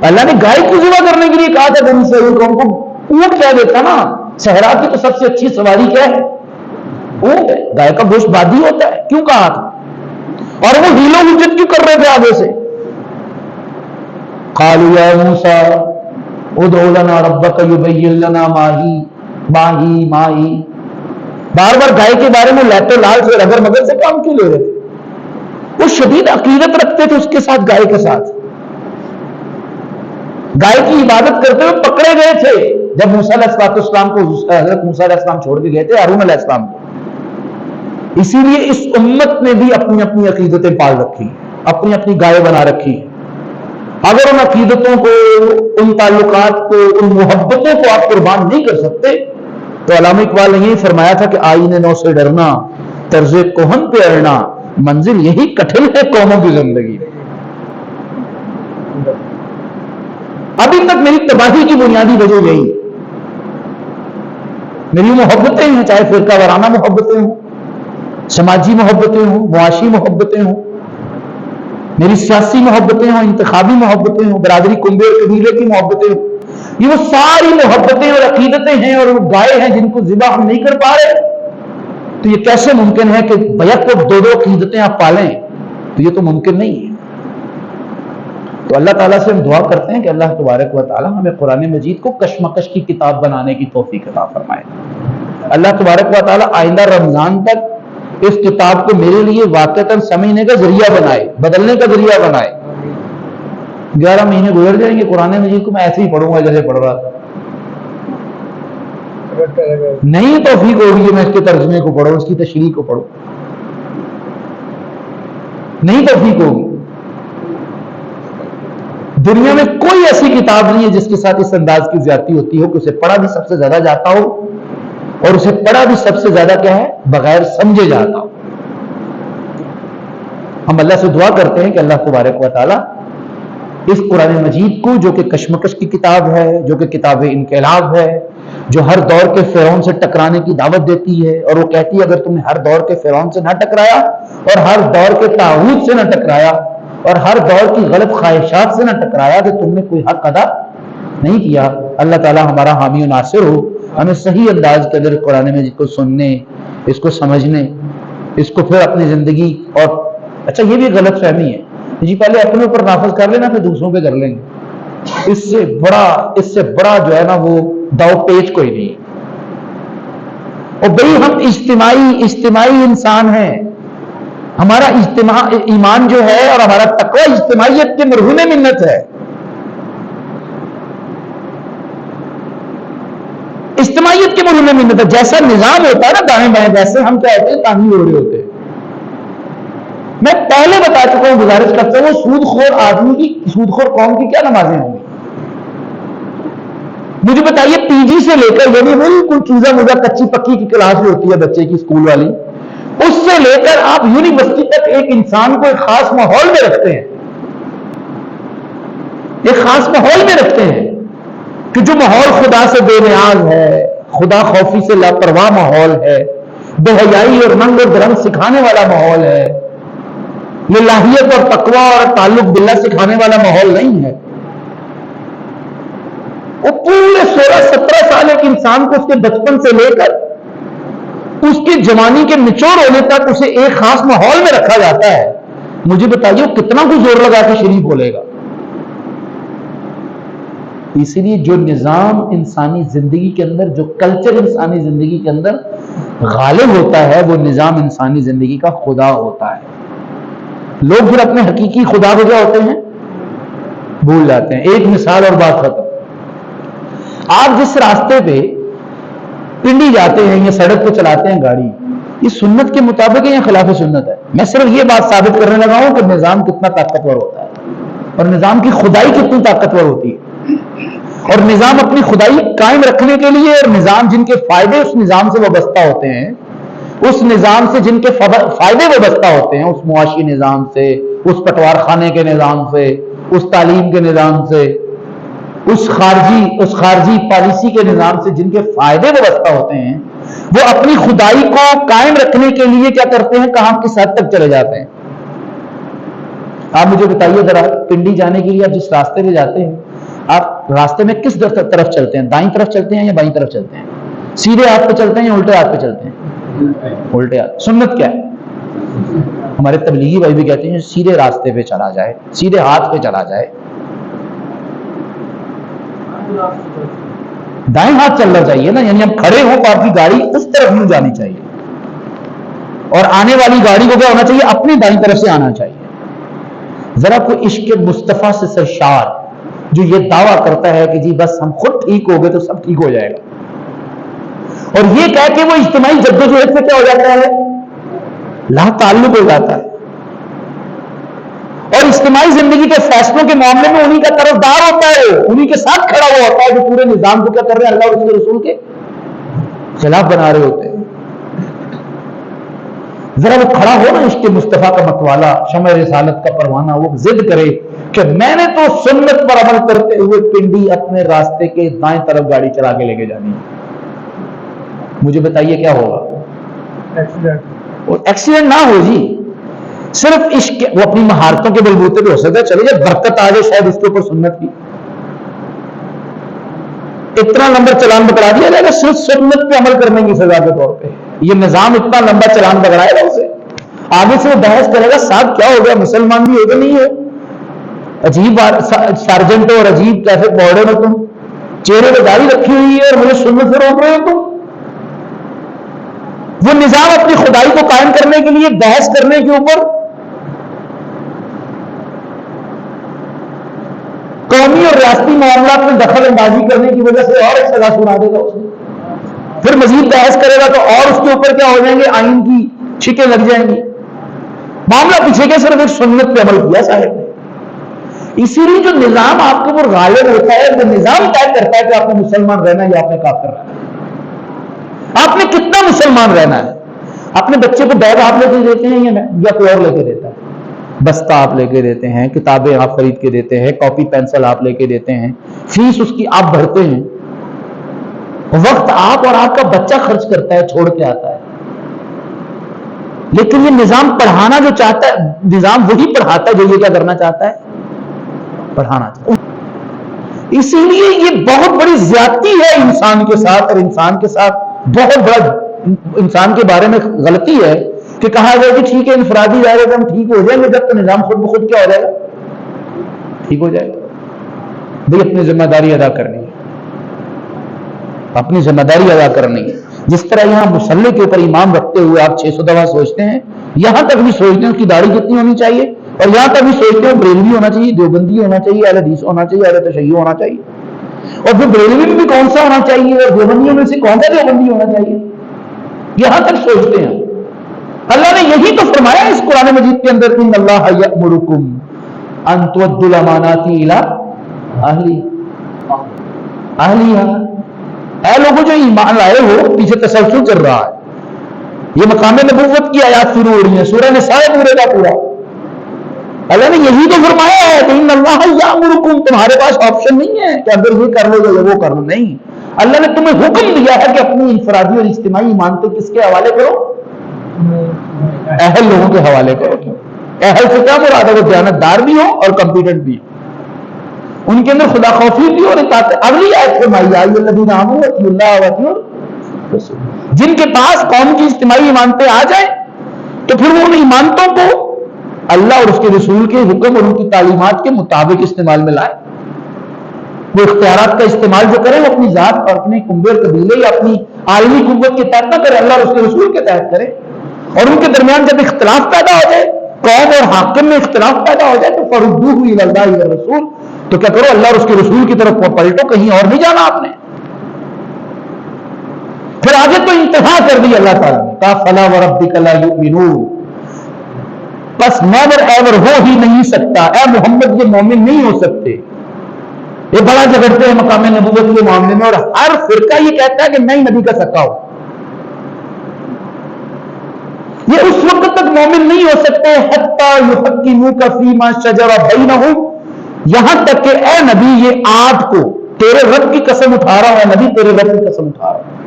اللہ نے گائے کو ذبح کرنے کے لیے کہا تھا بنی اسرائیل کو، ان کو اونٹ کیا دیتا نا، صحرا کی تو سب سے اچھی سواری کیا ہے؟ اونٹ ہے. گائے کا گوشت بادی ہوتا ہے، کیوں کہا تھا؟ اور وہ ہیلو حجت کیوں کر رہے تھے آگے سے؟ قالوا یا موسیٰ ادع لنا ربک یبین لنا ماہی بار بار گائے کے بارے میں لیٹو لال سے رگر مگر سے کام کیوں لے رہے تھے؟ وہ شدید عقیدت رکھتے تھے اس کے ساتھ، گائے کے ساتھ. گائے کی عبادت کرتے ہوئے پکڑے گئے تھے جب موسیٰ علیہ السلام کو حضرت موسیٰ علیہ السلام چھوڑ کے گئے تھے ہارون علیہ السلام کو. اسی لیے اس امت نے بھی اپنی اپنی عقیدتیں پال رکھی، اپنی اپنی گائے بنا رکھی. اگر ان عقیدتوں کو، ان تعلقات کو، ان محبتوں کو آپ قربان نہیں کر سکتے تو علامہ اقبال نے یہی فرمایا تھا کہ آئین نو سے ڈرنا، طرز کوہن پہ اڑنا، منزل یہی کٹھل ہے قوموں کی زندگی. ابھی تک میری تباہی کی بنیادی وجہ یہی ہے. میری محبتیں ہیں، چاہے فرقہ وارانہ محبتیں ہوں، سماجی محبتیں ہوں، معاشی محبتیں ہوں، میری سیاسی محبتیں ہوں، انتخابی محبتیں ہوں، برادری کنبے اور قبیلے کی محبتیں ہوں، یہ وہ ساری محبتیں اور عقیدتیں ہیں اور وہ گائے ہیں جن کو ذبح ہم نہیں کر پا رہے. تو یہ کیسے ممکن ہے کہ بیک وقت دو دو عقیدتیں آپ پالیں؟ تو یہ تو ممکن نہیں ہے. تو اللہ تعالیٰ سے ہم دعا کرتے ہیں کہ اللہ تبارک و تعالیٰ ہمیں قرآن مجید کو کشمکش کی کتاب بنانے کی توفیق عطا فرمائے. اللہ تبارک و تعالیٰ آئندہ رمضان تک اس کتاب کو میرے لیے واقعتاً سمجھنے کا ذریعہ بنائے، بدلنے کا ذریعہ بنائے. 11 مہینے گزر جائیں گے، قرآن مجید کو میں ایسے ہی پڑھوں گا جیسے پڑھ رہا تھا. نہیں توفیق ہوگی کہ میں اس کے ترجمے کو پڑھوں، اس کی تشریح کو پڑھوں، نہیں توفیق ہوگی. دنیا میں کوئی ایسی کتاب نہیں ہے جس کے ساتھ اس انداز کی زیادتی ہوتی ہو کہ اسے پڑھا بھی سب سے زیادہ جاتا ہو اور اسے پڑھا بھی سب سے زیادہ کیا ہے؟ بغیر سمجھے جاتا ہو. ہم اللہ سے دعا کرتے ہیں کہ اللہ تبارک و تعالیٰ اس قرآن مجید کو، جو کہ کشمکش کی کتاب ہے، جو کہ کتاب انقلاب ہے، جو ہر دور کے فرعون سے ٹکرانے کی دعوت دیتی ہے، اور وہ کہتی ہے اگر تم نے ہر دور کے فرعون سے نہ ٹکرایا اور ہر دور کے طاغوت سے نہ ٹکرایا اور ہر دور کی غلط خواہشات سے نہ ٹکرایا تو تم نے کوئی حق ادا نہیں کیا. اللہ تعالیٰ ہمارا حامی و ناصر ہو، ہمیں صحیح انداز کے اندر قرآن مجید کو سننے، اس کو سمجھنے، اس کو پھر اپنی زندگی. اور اچھا یہ بھی غلط فہمی ہے جی پہلے اپنے اوپر نافذ کر لینا پھر دوسروں پہ کر لیں گے. اس سے بڑا جو ہے نا وہ داؤ پیچ کوئی نہیں. اور بھئی ہم اجتماعی انسان ہیں. ہمارا ایمان جو ہے اور ہمارا تقوی اجتماعیت کے مرہون منت ہے. اجتماعیت کے مرہون منت ہے. جیسا نظام ہوتا ہے نا دائیں بائیں، ویسے ہم کیا ہوتے ہیں؟ تعمیر ہو رہے ہوتے ہیں. میں پہلے بتا چکا ہوں، گزارش کرتا ہوں، وہ سود خور آدمی کی، سود خور قوم کی کیا نمازیں ہوں گی؟ مجھے بتائیے پی جی سے لے کر، یعنی بالکل چوزا موزا کچی پکی کی کلاس جو ہوتی ہے بچے کی اسکول والی، اس سے لے کر آپ یونیورسٹی تک ایک انسان کو ایک خاص ماحول میں رکھتے ہیں، ایک خاص ماحول میں رکھتے ہیں کہ جو ماحول خدا سے بے نیاز ہے، خدا خوفی سے لاپرواہ ماحول ہے، بے حیائی اور ننگ و درنگ سکھانے والا ماحول ہے، للہیت اور تقوی اور تعلق باللہ سکھانے والا ماحول نہیں ہے. وہ پورے 16-17 سال ایک انسان کو اس کے بچپن سے لے کر اس کے جوانی کے نچوڑ ہونے تک اسے ایک خاص ماحول میں رکھا جاتا ہے. مجھے بتائیے وہ کتنا کو زور لگا کے شریف بولے گا؟ اسی لیے جو نظام انسانی زندگی کے اندر، جو کلچر انسانی زندگی کے اندر غالب ہوتا ہے، وہ نظام انسانی زندگی کا خدا ہوتا ہے۔ لوگ پھر اپنے حقیقی خدا کو کیا ہوتے ہیں؟ بھول جاتے ہیں۔ ایک مثال اور بات ختم۔ آپ جس راستے پہ پنڈی جاتے ہیں یا سڑک پہ چلاتے ہیں گاڑی، یہ سنت کے مطابق ہے یا خلاف سنت ہے؟ میں صرف یہ بات ثابت کرنے لگا ہوں کہ نظام کتنا طاقتور ہوتا ہے اور نظام کی خدائی کتنی طاقتور ہوتی ہے، اور نظام اپنی خدائی قائم رکھنے کے لیے، اور نظام جن کے فائدے اس نظام سے وابستہ ہوتے ہیں، اس نظام سے جن کے فائدے وابستہ ہوتے ہیں، اس معاشی نظام سے، اس پٹوار خانے کے نظام سے، اس تعلیم کے نظام سے، اس خارجی پالیسی کے نظام سے جن کے فائدے وابستہ ہوتے ہیں، وہ اپنی خدائی کو قائم رکھنے کے لیے کیا کرتے ہیں؟ کہاں کس حد تک چلے جاتے ہیں؟ آپ مجھے بتائیے ذرا، پنڈی جانے کے لیے آپ جس راستے پہ جاتے ہیں، آپ راستے میں کس طرف چلتے ہیں؟ دائیں طرف چلتے ہیں یا بائیں طرف چلتے ہیں؟ سیدھے ہاتھ پہ چلتے ہیں یا الٹے ہاتھ پہ چلتے ہیں؟ الٹے ہاتھ۔ سنت کیا ہے؟ ہمارے تبلیغی بھائی بھی کہتے ہیں سیدھے راستے پہ چلا جائے، سیدھے ہاتھ پہ چلا جائے، دائیں ہاتھ چلنا چاہیے نا، یعنی ہم کھڑے ہوں تو آپ کی گاڑی اس طرف نہیں جانی چاہیے، اور آنے والی گاڑی کو کیا ہونا چاہیے؟ اپنی دائیں طرف سے آنا چاہیے۔ ذرا کوئی عشق مصطفیٰ سے سرشار جو یہ دعویٰ کرتا ہے کہ جی بس ہم خود ٹھیک ہو گئے تو سب ٹھیک ہو جائے گا، اور یہ کہہ کہ وہ اجتماعی جدوجہد سے کیا ہو جاتا ہے؟ لا تعلق ہو جاتا ہے، اور اجتماعی زندگی کے فیصلوں کے معاملے میں انہی کا طرفدار ہوتا ہے، انہی کے ساتھ کھڑا ہوا ہوتا ہے جو پورے نظام کو کیا کر رہے ہیں؟ اللہ اور اس کے رسول کے خلاف بنا رہے ہوتے ہیں۔ ذرا وہ کھڑا ہو نا عشق مصطفیٰ کا متوالا، شمع رسالت کا پروانہ، وہ ضد کرے کہ میں نے تو سنت پر عمل کرتے ہوئے پنڈی اپنے راستے کے دائیں طرف گاڑی چلا کے لے کے جانی ہے، مجھے بتائیے کیا ہوگا؟ ایکسیڈنٹ نہ ہو جی، صرف عشق، وہ اپنی مہارتوں کے بلبوتے پہ ہو سکتا ہے، چلے جب برکت آ جائے شاید اس کے اوپر سنت کی، اتنا لمبا چلان پکڑا دیا جائے گا صرف سنت پہ عمل کرنے کی سزا کے طور پہ، یہ نظام اتنا لمبا چلان پکڑائے گا اسے، آگے سے وہ بحث کرے گا صاحب کیا ہو گیا، مسلمان بھی ہو گئے نہیں ہو، عجیب سارجنٹ اور عجیب ٹریفک وارڈن ہو تم، چہرے پہ داڑھی رکھی ہوئی ہے اور مجھے سنت سے روک رہے ہو تم۔ وہ نظام اپنی خدائی کو قائم کرنے کے لیے بحث کرنے کے اوپر قومی اور ریاستی معاملات میں دخل اندازی کرنے کی وجہ سے اور ایک سزا سنا دے گا اسے، پھر مزید بحث کرے گا تو اور اس کے اوپر کیا ہو جائیں گے؟ آئین کی چھکیں لگ جائیں گی۔ معاملہ پیچھے کے صرف ایک سنت پہ عمل کیا صاحب نے۔ اسی لیے جو نظام آپ کے اوپر غالب ہوتا ہے، وہ نظام طے کرتا ہے کہ آپ نے مسلمان رہنا ہے یا آپ نے کافر رہنا ہے، آپ نے کتنا مسلمان رہنا ہے۔ اپنے بچے کو بیگ آپ لے کے دیتے ہیں یا کوئی اور لے کے دیتا ہے؟ بستہ آپ لے کے دیتے ہیں، کتابیں آپ خرید کے دیتے ہیں، کاپی پینسل آپ لے کے دیتے ہیں، فیس اس کی آپ بھرتے ہیں، وقت آپ اور آپ کا بچہ خرچ کرتا ہے، چھوڑ کے آتا ہے، لیکن یہ نظام پڑھانا جو چاہتا ہے، نظام وہی پڑھاتا ہے جو یہ کیا کرنا چاہتا ہے؟ پڑھانا چاہتا ہے۔ اسی لیے یہ بہت بڑی زیادتی ہے انسان کے ساتھ، اور انسان کے ساتھ بہت بڑا انسان کے بارے میں غلطی ہے کہ کہا جائے کہ ٹھیک ہے انفرادی دائرے میں ہم ٹھیک ہو جائیں گے جب تو نظام خود بخود کیا ہو جائے گا؟ ٹھیک ہو جائے گا۔ بھئی اپنی ذمہ داری ادا کرنی ہے، اپنی ذمہ داری ادا کرنی ہے۔ جس طرح یہاں مصلی کے اوپر امام رکھتے ہوئے آپ 600 دفعہ سوچتے ہیں، یہاں تک بھی سوچتے ہیں اس کی داڑھی کتنی ہونی چاہیے، اور یہاں تک بھی سوچتے ہیں بریلوی ہونا چاہیے، دیوبندی ہونا چاہیے، اہل حدیث ہونا چاہیے، اہل تشیع ہونا چاہیے، اور پھر بریلوی میں بھی کون سا ہونا چاہیے، اور دیوبندیوں میں سے کون سا دیوبندی ہونا چاہیے، یہاں تک سوچتے ہیں۔ اللہ نے یہی تو فرمایا اس قرآن مجید کے اندر، ان اللہ یأمرکم ان تؤدوا الامانات الی اہلیہا، اے لوگوں جو ایمان لائے ہو، پیچھے تسلسل چل رہا ہے، یہ مقام نبوت کی آیات شروع ہو رہی ہیں، سورہ نساء پورے کا پورا۔ اللہ نے یہی تو فرمایا ہے کہ ان اللہ یأمرکم، تمہارے پاس آپشن نہیں ہے کہ اگر یہ کر لو یا وہ کر لو، نہیں، اللہ نے تمہیں حکم دیا ہے کہ اپنی انفرادی اور اجتماعی ایمانتیں کس کے حوالے کرو؟ اہل لوگوں کے حوالے کرو۔ اہل سے کیا مراد ہے؟ وہ دیانتدار بھی ہوں اور کمپیٹنٹ بھی ہوں، ان کے اندر خدا خوفی بھی اور اطاعت۔ اگلی آیت فرمائی یا ایھا الذین آمنوا اطیعوا اللہ واطیعوا الرسول، جن کے پاس قوم کی اجتماعی ایمانتیں آ جائیں تو پھر وہ ان ایمانتوں کو اللہ اور اس کے رسول کے حکم اور ان کی تعلیمات کے مطابق استعمال میں لائیں۔ وہ اختیارات کا استعمال جو کریں وہ اپنی ذات اور اپنے کنبے اور قبیلے یا اپنی عالمی قوت کے تحت نہ کرے، اللہ اور اس کے رسول کے تحت کرے. اور ان کے درمیان جب اختلاف پیدا ہو جائے، قوم اور حاکم میں اختلاف پیدا ہو جائے، تو فردوہ الی اللہ والرسول، تو کیا کرو اللہ اور اس کے رسول کی طرف پلٹو، کہیں اور نہیں جانا آپ نے. پھر آگے تو انتہا کر دی اللہ تعالیٰ نے، کہا فلا وربک لا یؤمنون، بس نیور ایور ہو ہی نہیں سکتا، اے محمد یہ مومن نہیں ہو سکتے. یہ بڑا جھگڑتے ہیں مقام نبوت کے معاملے میں، اور ہر فرقہ یہ کہتا ہے کہ میں ہی نبی کا سکا ہوں. یہ اس وقت تک مومن نہیں ہو سکتے حتی یحکموک فیما شجر بینہم، یہاں تک کہ اے نبی یہ آپ کو، تیرے رب کی قسم اٹھا رہا ہوں، نبی تیرے رب کی قسم اٹھا رہا ہوں،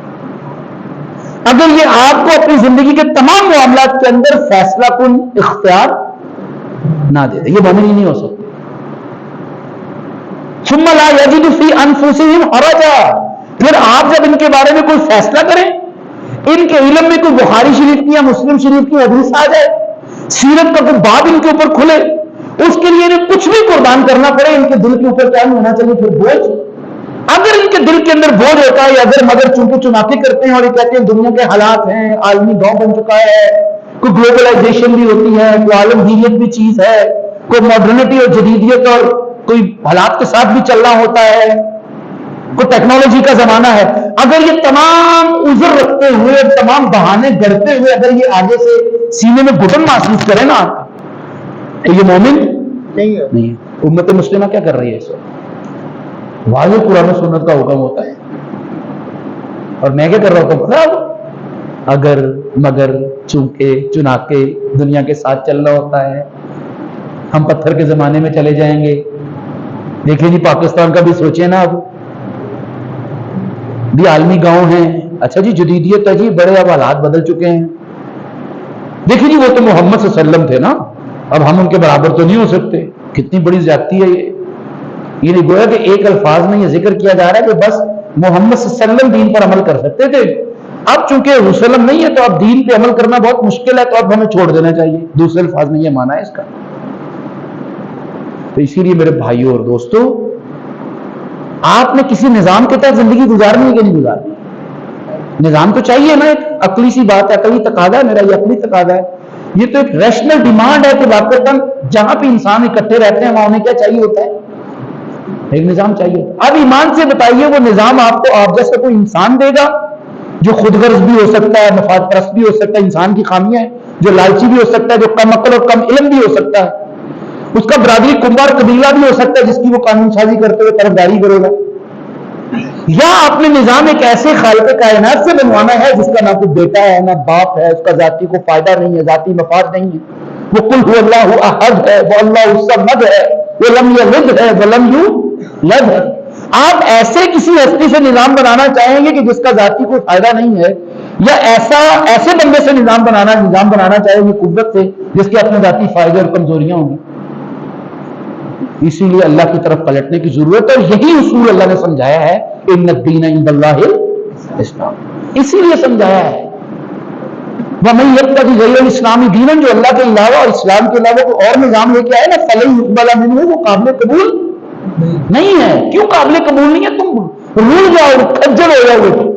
اگر یہ آپ کو اپنی زندگی کے تمام معاملات کے اندر فیصلہ کن اختیار نہ دے دے، یہ مومن ہی نہیں ہو سکتے. ثم لا یجد فی انفسہم حرجا، پھر آپ جب ان کے بارے میں کوئی فیصلہ کریں، ان کے علم میں کوئی بخاری شریف کی یا مسلم شریف کی حدیث آ جائے، سیرت کا کوئی باب ان کے اوپر کھلے، اس کے لیے انہیں کچھ بھی قربان کرنا پڑے، ان کے دل کے اوپر کیا نہیں ہونا چاہیے پھر بوجھ. اگر ان کے دل کے اندر بوجھ ہوتا ہے، اگر مگر چونکہ چناکے کرتے ہیں اور یہ کہتے ہیں دنیا کے حالات ہیں، عالمی دور بن چکا ہے، کوئی گلوبلائزیشن بھی ہوتی ہے، کوئی عالمگیریت بھی چیز ہے، کوئی ماڈرنٹی اور جدیدیت اور کوئی حالات کے ساتھ بھی چلنا ہوتا ہے، کوئی ٹیکنالوجی کا زمانہ ہے، اگر یہ تمام عذر رکھتے ہوئے، تمام بہانے گڑھتے ہوئے اگر یہ آگے سے سینے میں گھٹن محسوس کرے نا، تو یہ مومن نہیں. امت مسلمہ کیا کر رہی ہے اس وقت؟ واضح قرآن و سنت کا حکم ہوتا ہے، اور میں کیا کر رہا ہوں؟ اگر مگر چونکہ چناکے دنیا کے ساتھ چلنا ہوتا ہے، ہم پتھر کے زمانے میں چلے جائیں گے. دیکھیں جی پاکستان کا بھی سوچیں نا، اب بھی عالمی گاؤں ہیں، اچھا جی جدیدیت ہے جی، بڑے اب حالات بدل چکے ہیں. دیکھیں جی وہ تو محمد صلی اللہ علیہ وسلم تھے نا، اب ہم ان کے برابر تو نہیں ہو سکتے. کتنی بڑی زیادتی ہے یہ نہیں گویا کہ ایک الفاظ میں یہ ذکر کیا جا رہا ہے کہ بس محمد صلی اللہ علیہ وسلم دین پر عمل کر سکتے تھے، اب چونکہ وسلم نہیں ہے تو اب دین پہ عمل کرنا بہت مشکل ہے، تو اب ہمیں چھوڑ دینا چاہیے. دوسرے الفاظ میں یہ معنی ہے اس کا. تو اسی لیے میرے بھائیوں اور دوستوں، آپ نے کسی نظام کے تحت زندگی گزارنی ہے کہ نہیں گزارنی؟ نظام تو چاہیے نا، ایک عقلی سی بات ہے، عقلی تقاضا ہے میرا، یہ عقلی تقاضا ہے، یہ تو ایک ریشنل ڈیمانڈ ہے کہ واقعتاً جہاں پہ انسان اکٹھے رہتے ہیں وہاں انہیں کیا چاہیے ہوتا ہے؟ ایک نظام چاہیے ہوتا ہے. اب ایمان سے بتائیے وہ نظام آپ کو آپ جیسا کوئی انسان دے گا جو خود غرض بھی ہو سکتا ہے، مفاد پرست بھی ہو سکتا ہے، انسان کی خامیاں ہیں، جو لالچی بھی ہو سکتا ہے، جو کم عقل اور کم علم بھی ہو سکتا ہے، اس کا برادری کنبہ اور قبیلہ بھی ہو سکتا ہے جس کی وہ قانون سازی کرتے ہوئے طرفداری کرے گا. یا اپنے نظام ایک ایسے خالق کائنات سے بنوانا ہے جس کا نہ کوئی بیٹا ہے نہ باپ ہے، اس کا ذاتی کو فائدہ نہیں ہے، ذاتی مفاد نہیں ہے، وہ قل هو اللہ احد ہے، وہ اللہ الصمد ہے، وہ لم یلد ہے، وہ لم یولد ہے. آپ ایسے کسی ہستی سے نظام بنانا چاہیں گے کہ جس کا ذاتی کوئی فائدہ نہیں ہے، یا ایسے بندے سے نظام بنانا چاہیں گے قوت سے جس کے اپنے ذاتی فائدے اور کمزوریاں ہوں گی. اسی لیے اللہ کی طرف پلٹنے کی ضرورت ہے، اور یہی اصول اللہ نے سمجھایا ہے، ان الدین عند اللہ الاسلام، اسی لیے سمجھایا ہے. وَمَن يَبْتَغِ غَيْرَ الْإِسْلَامِ دِينًا، جو اللہ کے علاوہ اور اسلام کے علاوہ کوئی اور نظام لے کے آئے نا، فَلَن يُقْبَلَ مِنْهُ، وہ قابل قبول نہیں ہے. کیوں قابل قبول نہیں ہے؟ تم رول جاؤ، کھجل ہو جاؤ.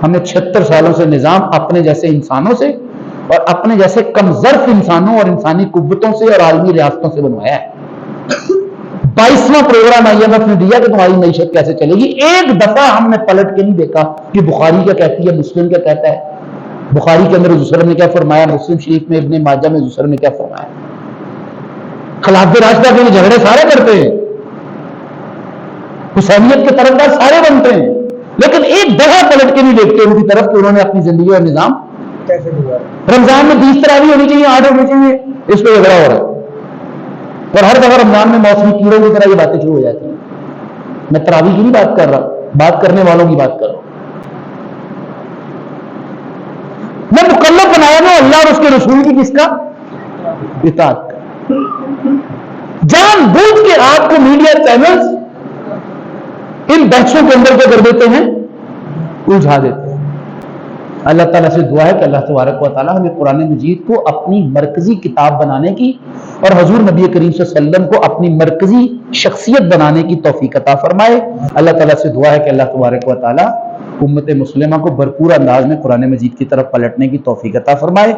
ہم نے 76 سالوں سے نظام اپنے جیسے انسانوں سے اور اپنے جیسے کم ظرف انسانوں اور انسانی قوتوں سے اور عالمی ریاستوں سے بنوایا ہے. 22واں پروگرام IMF نے دیا کہ تمہاری معیشت کیسے چلے گی. ایک دفعہ ہم نے پلٹ کے نہیں دیکھا کہ بخاری کیا کہتی ہے، مسلم کیا کہتا ہے. بخاری کے اندر حضور صلی اللہ علیہ وسلم نے کیا فرمایا، مسلم شریف میں ابن ماجہ میں حضور صلی اللہ علیہ وسلم نے کیا فرمایا. خلافت راشدہ کے جھگڑے سارے کرتے ہیں، حسینیت کے طرفدار سارے بنتے ہیں، لیکن ایک دفعہ پلٹ کے نہیں دیکھتے ان کی طرف کہ انہوں نے اپنی زندگی اور نظام کیسے گزارا. رمضان میں 20 تراویح ہونی چاہیے، 8 ہونی چاہیے، اس پہ جھگڑا ہو رہا ہے. اور ہر دفعہ رمضان میں موسمی کیڑوں کی طرح یہ باتیں شروع ہو جاتی ہیں. میں تراویح کی نہیں بات کر رہا، بات کرنے والوں کی بات کر رہا ہوں. میں مکلف بنایا نا اللہ اور اس کے رسول کی کس کا؟ اطاعت کا. جان بوجھ کے آپ کو میڈیا چینلز ان بحثوں کے اندر کیا کر دیتے ہیں؟ الجھا دیتے ہیں. اللہ تعالیٰ سے دعا ہے کہ اللہ تبارک و تعالیٰ ہمیں قرآن مجید کو اپنی مرکزی کتاب بنانے کی اور حضور نبی کریم صلی اللہ علیہ وسلم کو اپنی مرکزی شخصیت بنانے کی توفیق عطا فرمائے۔ اللہ تعالیٰ سے دعا ہے کہ اللہ تبارک و تعالیٰ امت مسلمہ کو بھرپور انداز میں قرآن مجید کی طرف پلٹنے کی توفیق عطا فرمائے۔